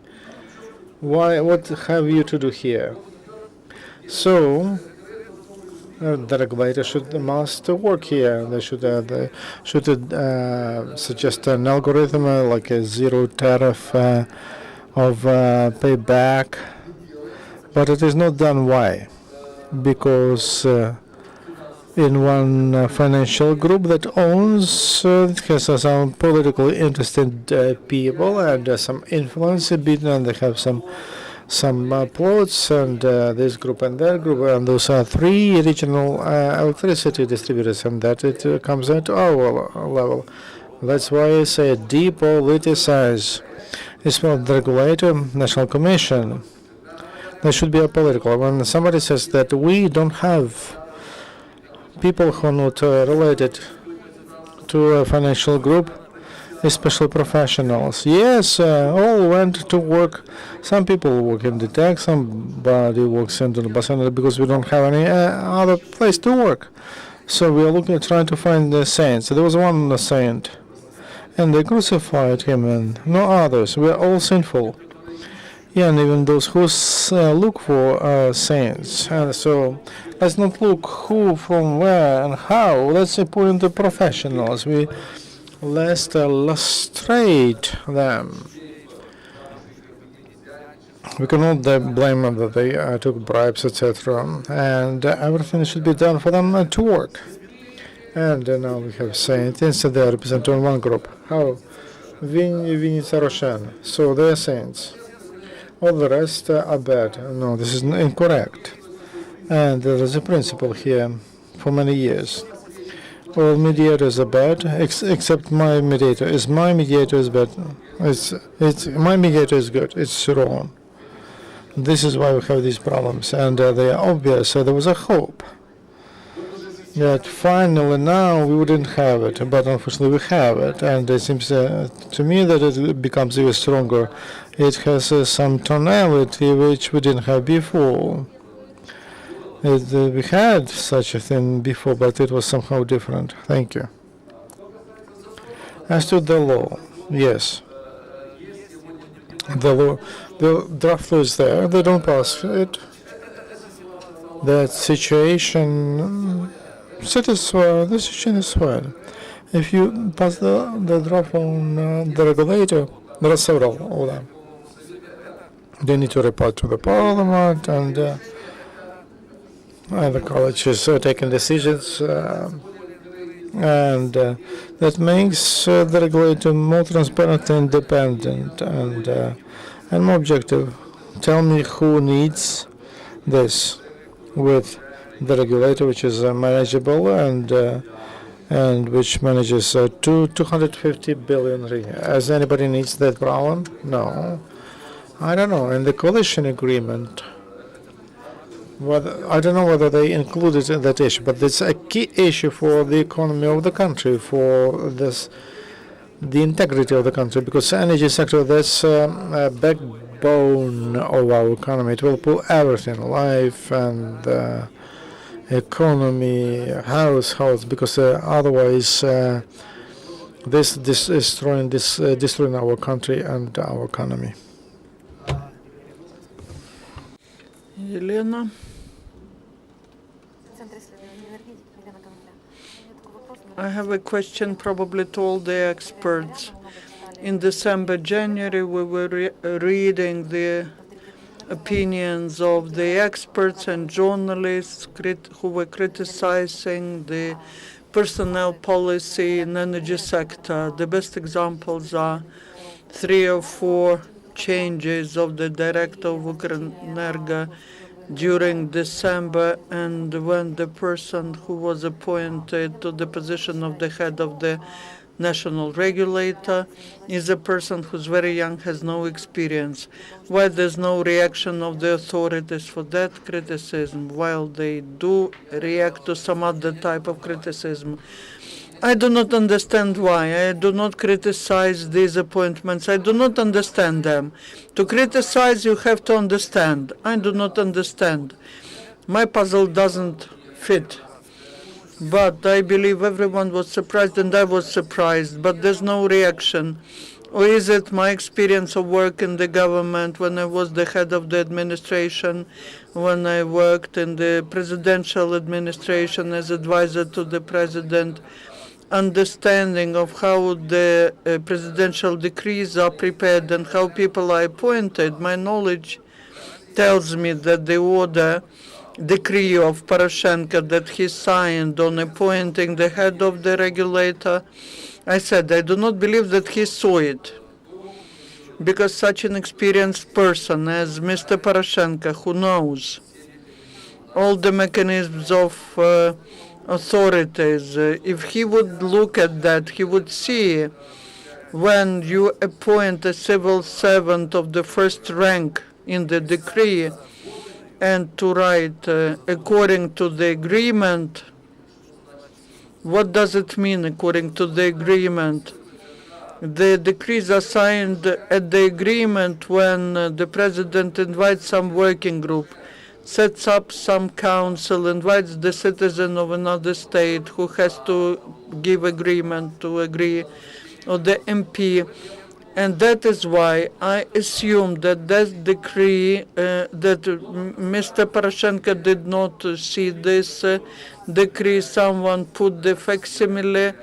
Why? What have you to do here? So the regulator must work here. They should suggest an algorithm like a zero tariff of payback, but it is not done. Why? Because in one financial group that owns has some politically interested people and some influence a bit, and they have some plots, and this group and that group, and those are three regional electricity distributors, and that it comes at our level. That's why I say depoliticize. It's about the regulator, National Commission. They should be apolitical. When somebody says that we don't have people who are not related to a financial group, especially professionals. Yes, all went to work. Some people work in the tech, somebody works in the Basana because we don't have any other place to work. So we are trying to find the saints. There was one saint, and they crucified him, and no others. We are all sinful. Yeah, and even those who look for saints. And so let's not look who, from where, and how. Let's appoint the professionals. Let's illustrate them. We cannot blame them that they took bribes, etc. And everything should be done for them to work. And now we have saints. Instead, they are represented one group. How? Vinica Roshan. So they are saints. All the rest are bad. No, this is incorrect. And there is a principle here for many years. All mediators are bad, except my mediator. My mediator is bad. My mediator is good. It's wrong. This is why we have these problems, and they are obvious. So there was a hope that finally now we wouldn't have it, but unfortunately we have it, and it seems to me that it becomes even stronger. It has some tonality which we didn't have before. We had such a thing before, but it was somehow different. Thank you. As to the law, yes. The law, the draft law is there. They don't pass it. That situation satisfied. The situation is fine. If you pass the draft on the regulator, there are several of them. They need to report to the parliament, and the college is taking decisions, and that makes the regulator more transparent and independent and more objective. Tell me who needs this with the regulator, which is manageable and which manages 250 billion. As anybody needs that problem? No. I don't know. In the coalition agreement, I don't know whether they included that issue, but it's a key issue for the economy of the country, for the integrity of the country, because energy sector, that's a backbone of our economy. It will pull everything, life and economy, households, because otherwise this is destroying our country and our economy. Елена. I have a question probably to all the experts. In December, January, we were reading the opinions of the experts and journalists who were criticizing the personnel policy in energy sector. The best examples are 3 or 4 changes of the director of Ukrenergo during December, and when the person who was appointed to the position of the head of the national regulator is a person who's very young, has no experience. Why there's no reaction of the authorities for that criticism, while they do react to some other type of criticism? I do not understand why. I do not criticize these appointments. I do not understand them. To criticize, you have to understand. I do not understand. My puzzle doesn't fit. But I believe everyone was surprised, and I was surprised, but there's no reaction. Or is it my experience of work in the government when I was the head of the administration, when I worked in the presidential administration as advisor to the president, understanding of how the presidential decrees are prepared and how people are appointed? My knowledge tells me that the decree of Poroshenko that he signed on appointing the head of the regulator, I said I do not believe that he saw it, because such an experienced person as Mr. Poroshenko, who knows all the mechanisms of authorities, if he would look at that, he would see when you appoint a civil servant of the first rank in the decree and to write according to the agreement. What does it mean according to the agreement? The decrees are signed at the agreement when the president invites some working group, sets up some council, invites the citizen of another state who has to give agreement to agree, or the MP. And that is why I assume that that decree, that Mr. Poroshenko did not see this decree. Someone put the facsimile,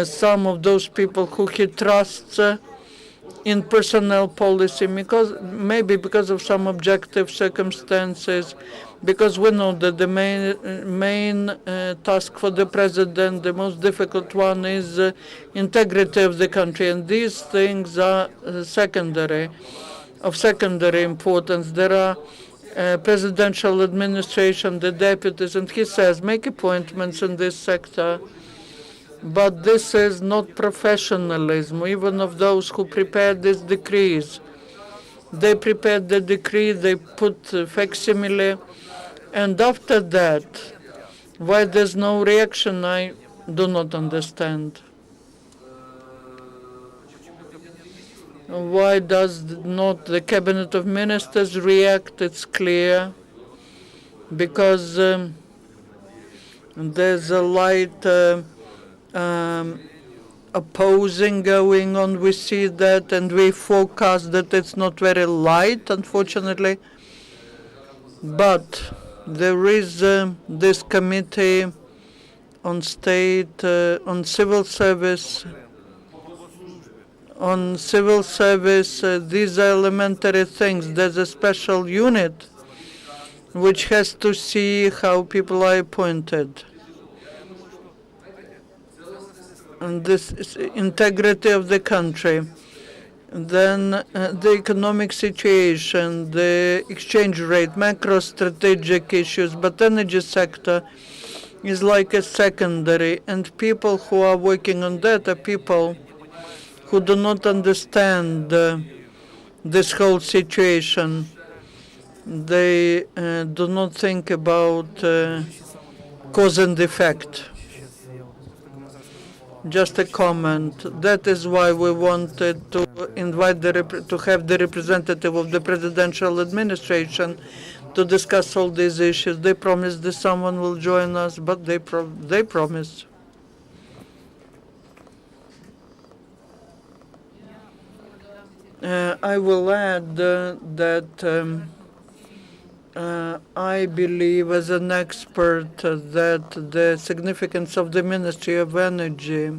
some of those people who he trusts in personnel policy, maybe because of some objective circumstances, because we know that the main task for the president, the most difficult one, is integrity of the country, and these things are of secondary importance. There are presidential administration, the deputies, and he says make appointments in this sector. But this is not professionalism, even of those who prepared these decrees. They prepared the decree, they put facsimile, and after that, why there's no reaction, I do not understand. Why does not the Cabinet of Ministers react? It's clear, because there's a light opposing going on. We see that, and we forecast that it's not very light, unfortunately. But there is this committee on state, on civil service. On civil service, these are elementary things. There's a special unit which has to see how people are appointed. And this is integrity of the country. Then the economic situation, the exchange rate, macro strategic issues, but energy sector is like a secondary, and people who are working on that are people who do not understand this whole situation. They do not think about cause and effect. Just a comment. That is why we wanted to invite to have the representative of the presidential administration to discuss all these issues. They promised that someone will join us, but they promised. I will add that I believe, as an expert, that the significance of the Ministry of Energy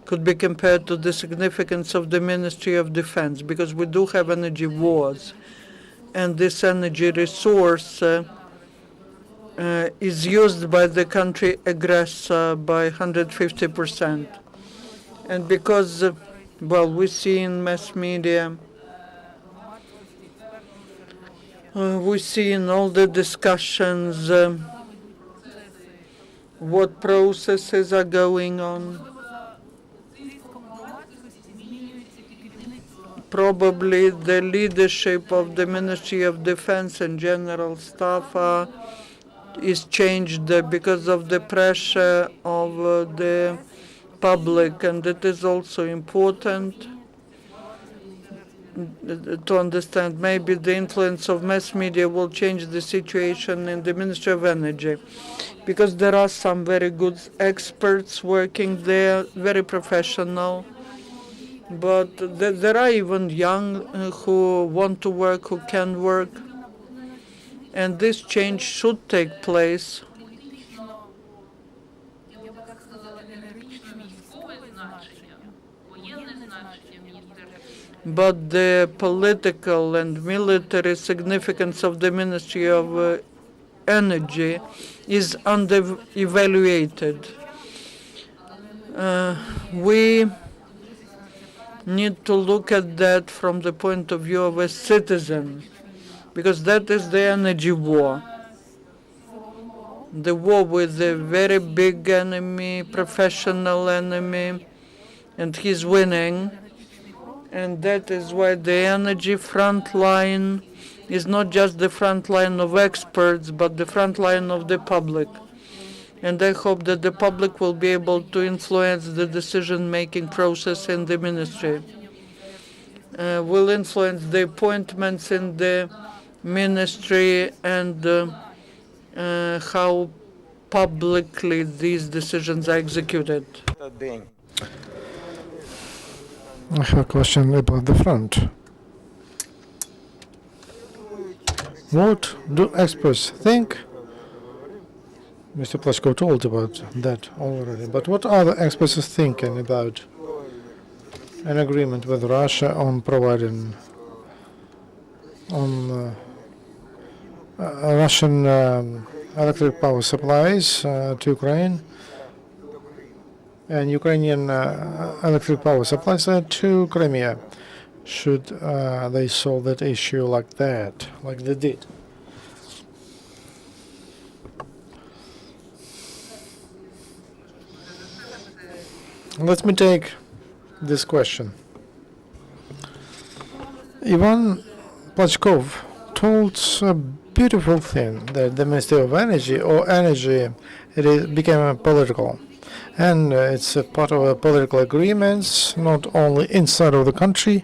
could be compared to the significance of the Ministry of Defense, because we do have energy wars, and this energy resource is used by the country aggressor by 150%. And because, well, we see in mass media, we see in all the discussions what processes are going on. probably the leadership of the Ministry of Defense and General Staff is changed because of the pressure of the public, and it is also important to understand maybe the influence of mass media will change the situation in the Ministry of Energy, because there are some very good experts working there, very professional, but there are even young who want to work, who can work, and this change should take place. But the political and military significance of the Ministry of Energy is under-evaluated. We need to look at that from the point of view of a citizen, because that is the energy war. The war with a very big enemy, professional enemy, and he's winning. And that is why the energy front line is not just the front line of experts, but the front line of the public. And I hope that the public will be able to influence the decision-making process in the ministry. Will influence the appointments in the ministry and how publicly these decisions are executed. I have a question about the front. What do experts think? Mr. Plachkov told about that already, but what are the experts thinking about an agreement with Russia on providing Russian electric power supplies to Ukraine, and Ukrainian electric power supplies to Crimea? Should they solve that issue like that, like they did? Let me take this question. Ivan Plachkov told a beautiful thing, that the Ministry of Energy, or energy, became political. And it's a part of political agreements, not only inside of the country,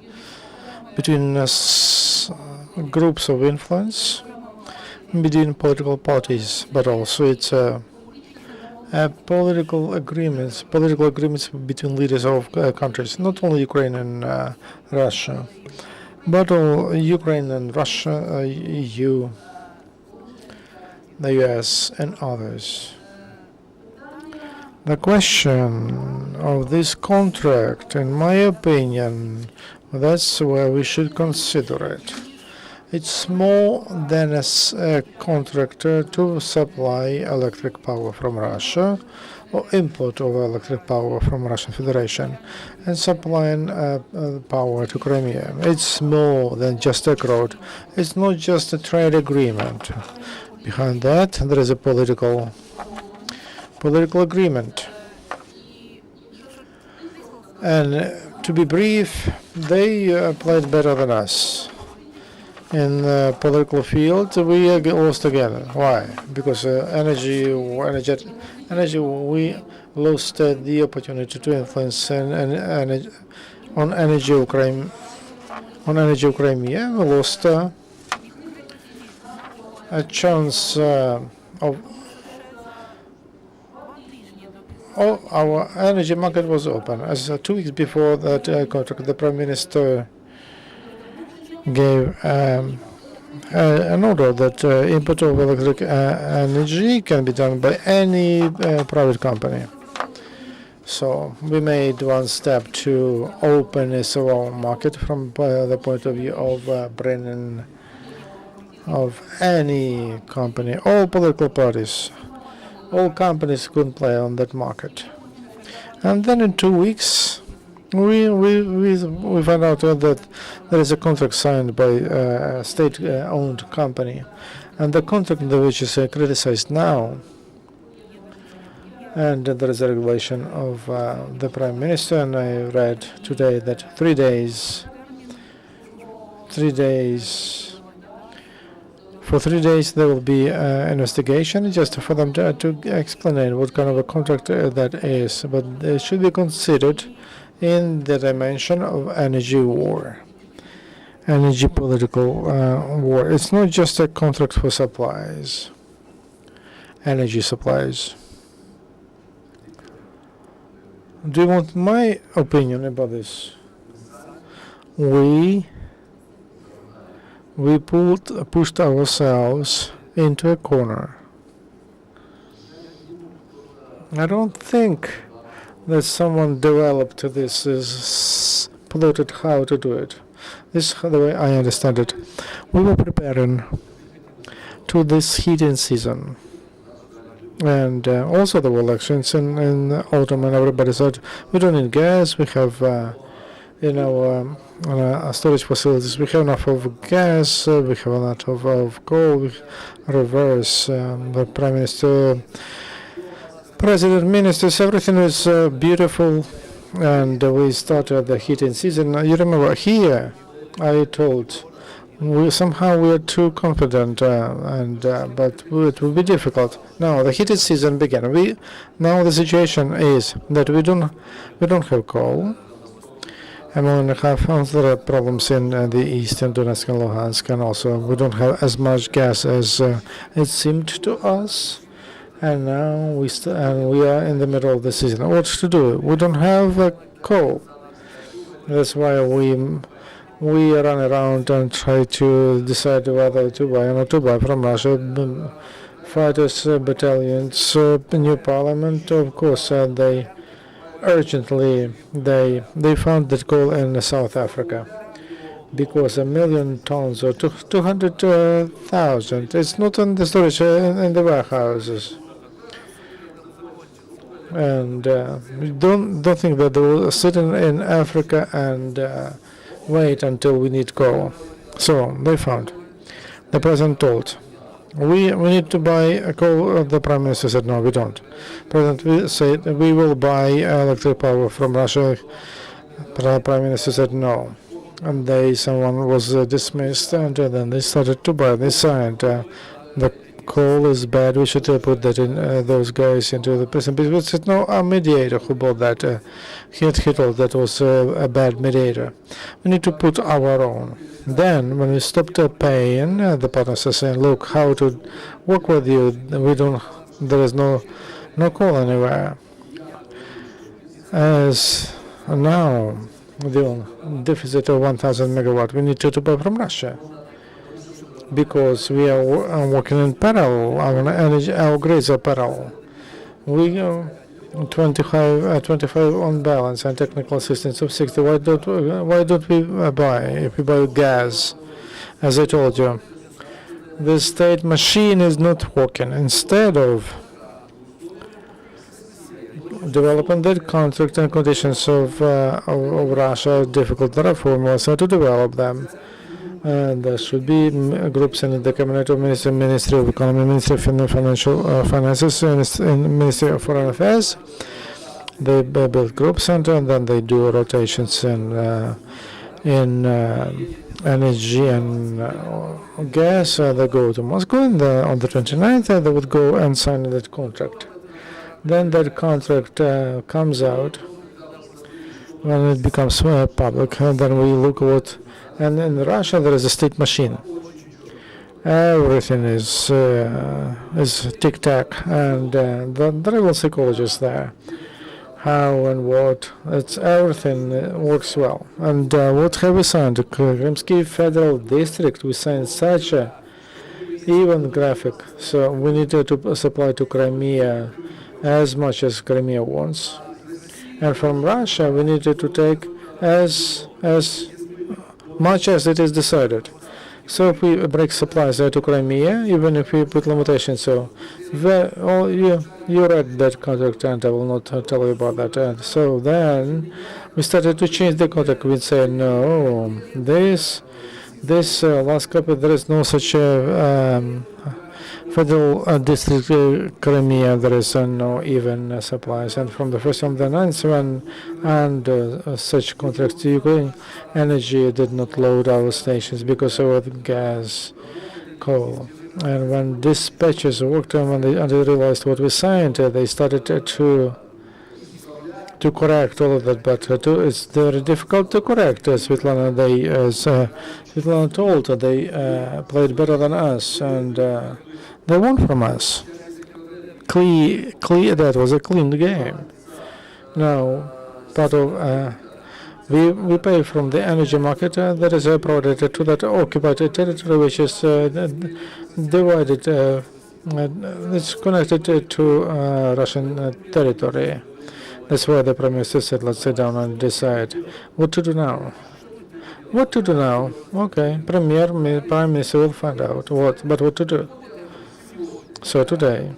between groups of influence, between political parties, but also it's political agreements between leaders of countries, not only Ukraine and Russia, but all Ukraine and Russia, EU, the US, and others. The question of this contract, in my opinion, that's where we should consider it. It's more than a contractor to supply electric power from Russia or import of electric power from Russian Federation and supplying power to Crimea. It's more than just a road. It's not just a trade agreement. Behind that, there is a political agreement. And to be brief, they played better than us. In the political field, we lost again. Why? Because energy, we lost the opportunity to influence on energy Ukraine. On energy Ukraine, we lost a chance of. Our energy market was open. As 2 weeks before that contract, the Prime Minister gave an order that import of electric energy can be done by any private company. So we made one step to open a small market from the point of view of bringing of any company, all political parties, all companies couldn't play on that market. And then in 2 weeks, we found out that there is a contract signed by a state-owned company, and the contract which is criticized now, and there is a regulation of the Prime Minister, and I read today that 3 days 3 days. For 3 days there will be investigation just for them to explain what kind of a contract that is, but it should be considered in the dimension of energy war, energy political war. It's not just a contract for supplies, energy supplies. Do you want my opinion about this? We pushed ourselves into a corner. I don't think that someone developed this is plotted how to do it. This is the way I understand it. We were preparing to this heating season. And also there were elections in autumn, and everybody said, we don't need gas, we have storage facilities, we have enough of gas, we have enough of coal. We reverse the Prime Minister, President, Ministers, everything is beautiful, and we started the heating season. You remember here, I told, we are too confident, but it will be difficult. Now the heated season began. Now the situation is that we don't have coal. And we only have other problems in the east and Donetsk and Luhansk, and also we don't have as much gas as it seemed to us. And now we are in the middle of the season. What to do? We don't have coal. That's why we run around and try to decide whether to buy or not to buy from Russia. Fighters, battalions, new parliament, of course, they urgently they found that coal in South Africa, because 1 million tons or 200,000 it's not in the storage in the warehouses. And don't think that they will sit in Africa and wait until we need coal. So they found. The president told, we need to buy coal. The prime minister said, no, we don't. President said, we will buy electric power from Russia. The prime minister said, no. And someone was dismissed, and then they started to buy. They signed. The coal is bad. We should put that in those guys into the prison. But it said, no, a mediator who bought that. He told that was a bad mediator. We need to put our own. Then, when we stopped paying, the partners are saying, look, how to work with you, there is no coal anywhere. As now, the deficit of 1,000 megawatt, we need to buy from Russia. Because we are working in parallel, our grids are parallel. We go 25 on balance and technical assistance of 60. Why don't we buy? If we buy gas, as I told you, the state machine is not working. Instead of developing that contract and conditions of Russia, difficult reform to develop them. There should be groups in the cabinet of Ministry of Economy, Ministry of Financial Finances, and Ministry of Foreign Affairs. They build groups, and then they do rotations in energy and gas. They go to Moscow, and on the 29th they would go and sign that contract. Then that contract comes out when it becomes public, and then we look what. And in Russia, there is a state machine. Everything is tic-tac, and there are psychologists there. How and what, everything works well. And what have we signed? The Krymsky Federal District, we signed such a even graphic. So we need to supply to Crimea as much as Crimea wants. And from Russia, we needed to take as much as it is decided. So if we break supplies to Crimea, even if we put limitations, so you read that contract, and I will not tell you about that. So then we started to change the contract. We say, no, this last copy, there is no such Federal District Crimea, there is no even supplies. And from the 1st of the 9th, when such contracts to Ukraine, energy did not load our stations because of the gas, coal. And when dispatchers worked on, when they realized what we signed, they started to correct all of that, but it's very difficult to correct. Svitlana, Svitlana told they played better than us, and they won from us. Clear. That was a clean game. Now, part of we pay from the energy market. That is a product to that occupied territory, which is divided. It's connected to Russian territory. That's why the Prime Minister said, let's sit down and decide what to do now. What to do now? Okay, Prime Minister will find out what to do. So today,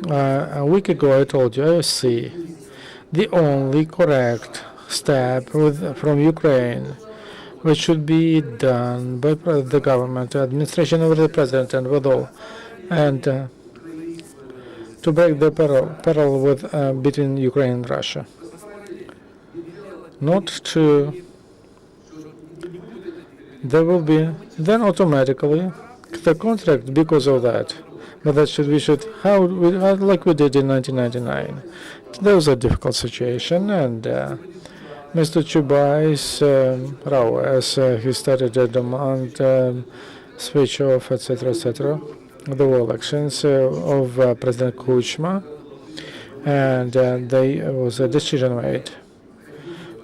a week ago, I told you, I see the only correct step from Ukraine, which should be done by the government, administration of the president, and with all, and to break the peril with between Ukraine and Russia. Not to. There will be then automatically the contract because of that. But that we should like we did in 1999. There was a difficult situation, and Mr. Chubai's row as he started to demand switch off, etc., etc. There were elections of President Kuchma, and there was a decision made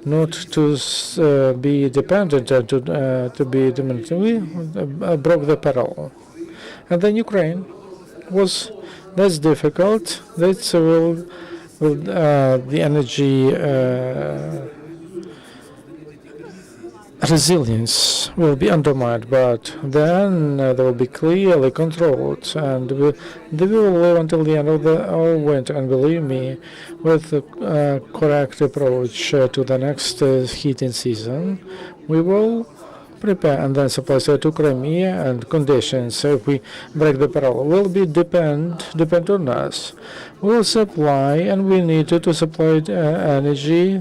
not to be dependent, to be dominant. We broke the peril. And then Ukraine that's difficult. That's the energy resilience will be undermined, but then they will be clearly controlled, and they will live until the end of the winter. And believe me, with the correct approach to the next heating season, we will prepare, and then supplies to Crimea and conditions. So if we break the peril, will be depend on us. We will supply, and we need to supply energy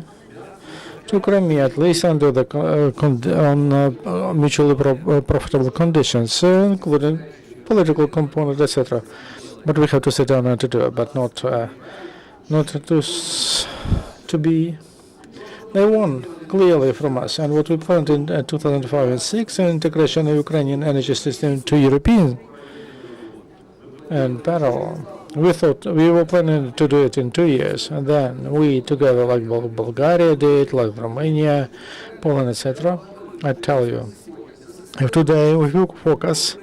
to Crimea, at least under the mutually profitable conditions, including political component, etc. But we have to sit down and to do it, but not to be. They won clearly from us, and what we planned in 2005 and 6, integration of Ukrainian energy system to European and parallel. We thought we were planning to do it in 2 years, and then we together, like Bulgaria did, like Romania, Poland, etc. I tell you, if today we will focus,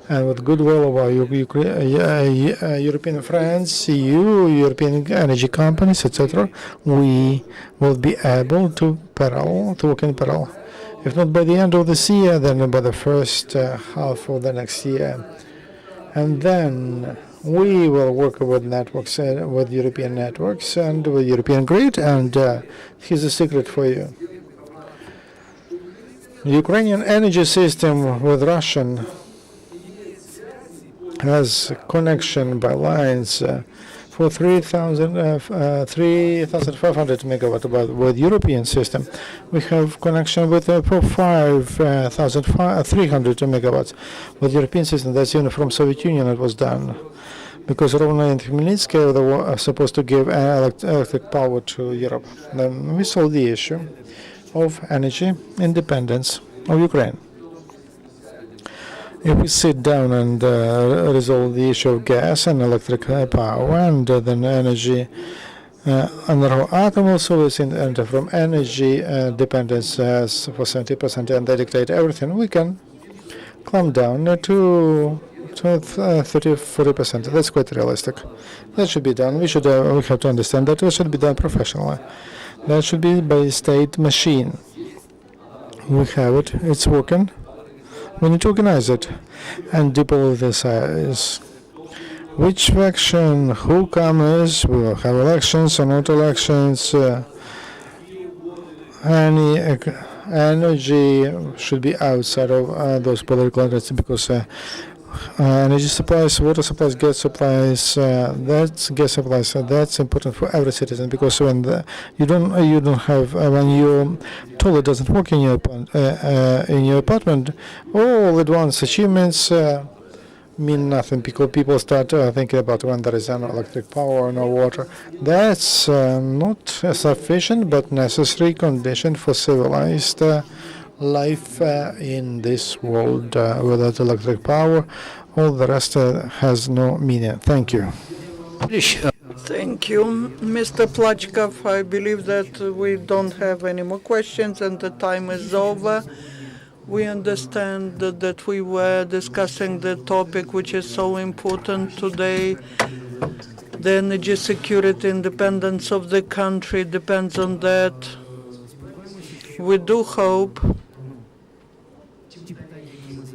and with goodwill of our European friends, European energy companies, etc., we will be able to work in parallel. If not by the end of this year, then by the first half of the next year. And then we will work with networks, with European networks and with European grid, and here's a secret for you. The Ukrainian energy system with Russian has connection by lines for 3,500 megawatt, but with European system we have connection with for 5,300 megawatts. With European system, that's even from Soviet Union it was done, because Rovno and Khmelnytskyi they were supposed to give electric power to Europe. Then we solved the issue of energy independence of Ukraine. If we sit down and resolve the issue of gas and electric power, and then energy under our atom also is and from energy dependence for 70%, and they dictate everything, we can climb down to 30-40%. That's quite realistic. That should be done. We have to understand that it should be done professionally. That should be by state machine. We have it. It's working. We need to organize it and depoliticize. Which faction, who comes, we will have elections or not elections. Any energy should be outside of those political interests, because energy supplies, water supplies, gas supplies. That's important for every citizen, because when you don't have when your toilet doesn't work in your apartment, all advanced achievements mean nothing, because people start thinking about when there is no electric power or no water. That's not a sufficient but necessary condition for civilized life in this world. Without electric power, all the rest has no meaning. Thank you. Thank you, Mr. Plachkov. I believe that we don't have any more questions and the time is over. We understand that we were discussing the topic which is so important today. The energy security, independence of the country depends on that. We do hope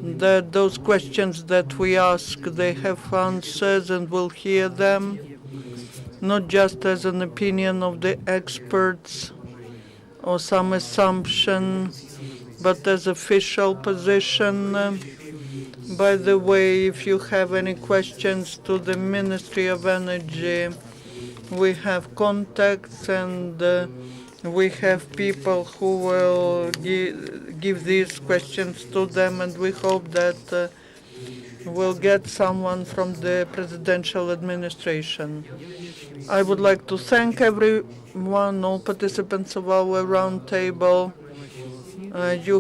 that those questions that we ask, they have answers, and we'll hear them, not just as an opinion of the experts or some assumption, but as official position. By the way, if you have any questions to the Ministry of Energy, we have contacts, and we have people who will give these questions to them, and we hope that we'll get someone from the presidential administration. I would like to thank everyone, all participants of our round table. You